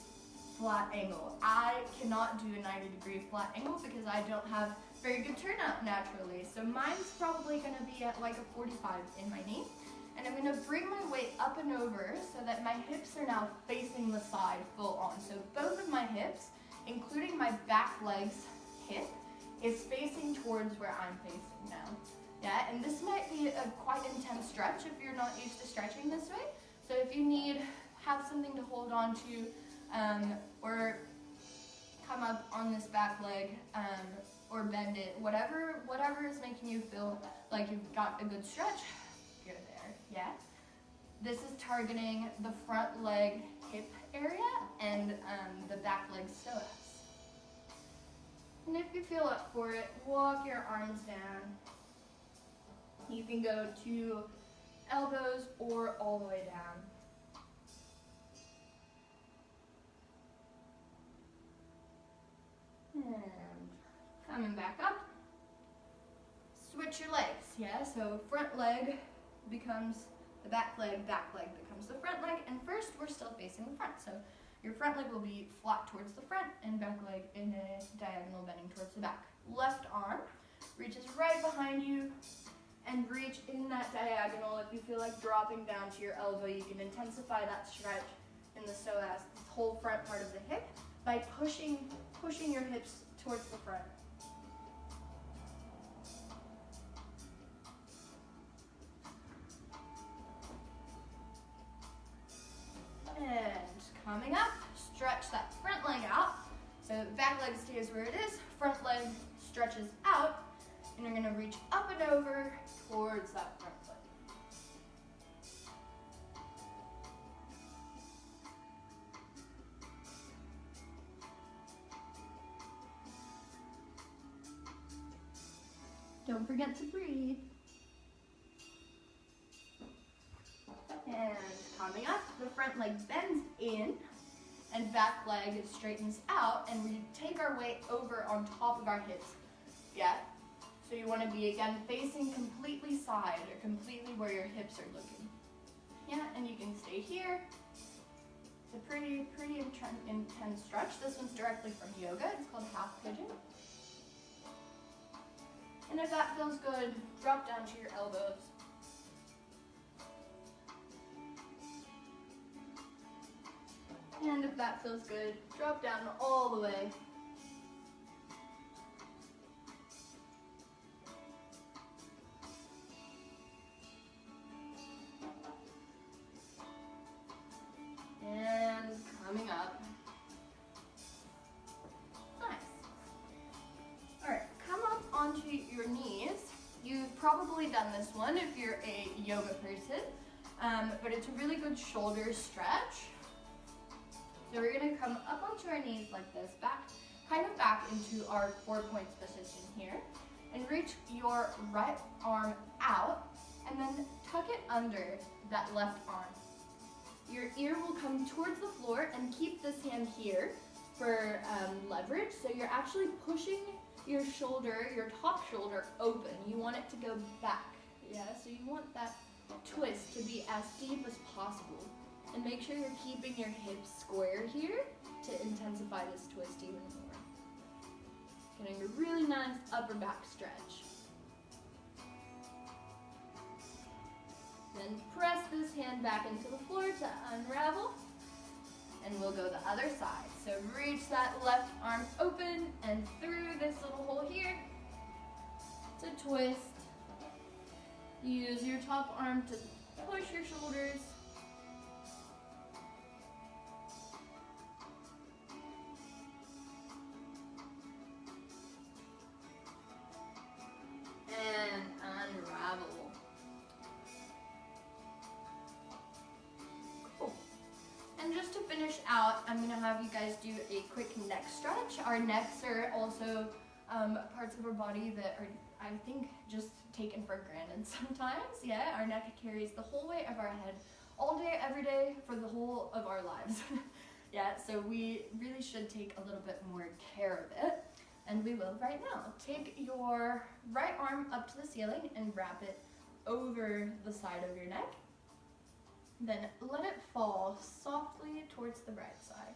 flat angle. I cannot do a 90-degree flat angle because I don't have very good turnout naturally. So mine's probably gonna be at like a 45 in my knee. And I'm gonna bring my weight up and over so that my hips are now facing the side full on. So both of my hips, including my back leg's hip, is facing towards where I'm facing now. Yeah, and this might be a quite intense stretch if you're not used to stretching this way. So if you have something to hold on to, or come up on this back leg, or bend it, whatever is making you feel like you've got a good stretch, you're there. Yeah, this is targeting the front leg hip area and the back leg psoas. And if you feel up for it, walk your arms down. You can go to elbows or all the way down. And coming back up. Switch your legs, yeah? So front leg becomes the back leg becomes the front leg, and first we're still facing the front. So your front leg will be flat towards the front and back leg in a diagonal bending towards the back. Left arm reaches right behind you and reach in that diagonal. If you feel like dropping down to your elbow, you can intensify that stretch in the psoas, this whole front part of the hip, by pushing your hips towards the front. And coming up, stretch that front leg out. So back leg stays where it is, front leg stretches out, and you're gonna reach up and over towards that front foot. Don't forget to breathe. And coming up, the front leg bends in and back leg straightens out, and we take our weight over on top of our hips. Yeah? So you want to be, again, facing completely side or completely where your hips are looking. Yeah, and you can stay here. It's a pretty intense stretch. This one's directly from yoga. It's called half pigeon. And if that feels good, drop down to your elbows. And if that feels good, drop down all the way. And coming up. Nice. All right, come up onto your knees. You've probably done this one if you're a yoga person, but it's a really good shoulder stretch. So we're gonna come up onto our knees like this, kind of back into our 4 points position here, and reach your right arm out, and then tuck it under that left arm. Your ear will come towards the floor, and keep this hand here for leverage. So you're actually pushing your shoulder, your top shoulder open. You want it to go back, yeah? So you want that twist to be as deep as possible. And make sure you're keeping your hips square here to intensify this twist even more. Getting a really nice upper back stretch. Then press this hand back into the floor to unravel. And we'll go the other side. So reach that left arm open and through this little hole here to twist. Use your top arm to push your shoulders. And unravel. Cool. And just to finish out, I'm going to have you guys do a quick neck stretch. Our necks are also parts of our body that are, I think, just taken for granted sometimes. Yeah, our neck carries the whole weight of our head all day, every day, for the whole of our lives. Yeah, so we really should take a little bit more care of it. And we will right now. Take your right arm up to the ceiling and wrap it over the side of your neck. Then let it fall softly towards the right side.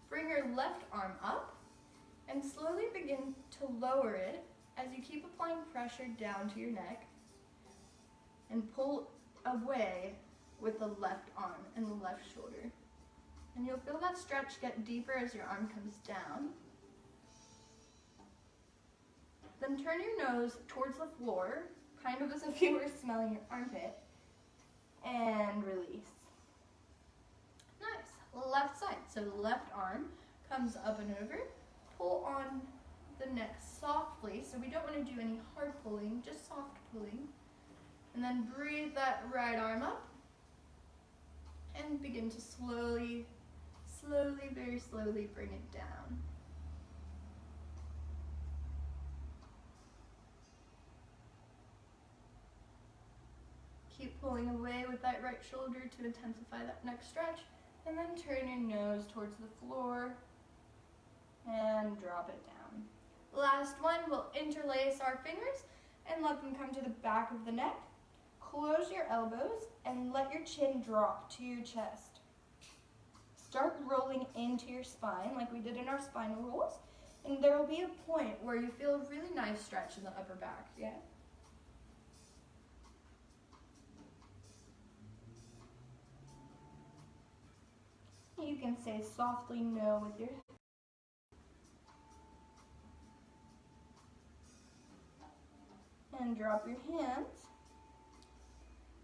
Bring your left arm up and slowly begin to lower it as you keep applying pressure down to your neck, and pull away with the left arm and the left shoulder. And you'll feel that stretch get deeper as your arm comes down. Then turn your nose towards the floor, kind of as if you were smelling your armpit, and release. Nice. Left side. So left arm comes up and over. Pull on the neck softly. So we don't want to do any hard pulling, just soft pulling. And then breathe that right arm up. And begin to slowly, very slowly bring it down. Keep pulling away with that right shoulder to intensify that neck stretch, and then turn your nose towards the floor and drop it down. Last one, we'll interlace our fingers and let them come to the back of the neck. Close your elbows and let your chin drop to your chest. Start rolling into your spine like we did in our spinal rolls, and there will be a point where you feel a really nice stretch in the upper back, yeah? You can say softly no with your and drop your hands,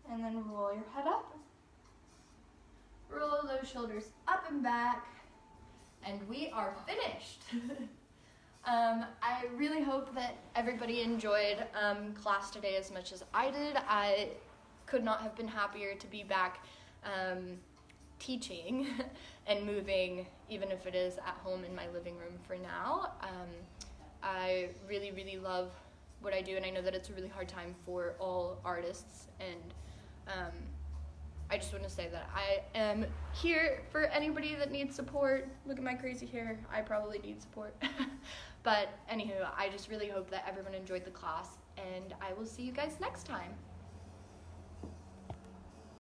and then roll your head up. Roll those shoulders up and back, and we are finished. I really hope that everybody enjoyed class today as much as I did. I could not have been happier to be back teaching and moving, even if it is at home in my living room for now. I really love what I do, and I know that it's a really hard time for all artists, and I just want to say that I am here for anybody that needs support. Look at my crazy hair, I probably need support. But anywho, I just really hope that everyone enjoyed the class, and I will see you guys next time.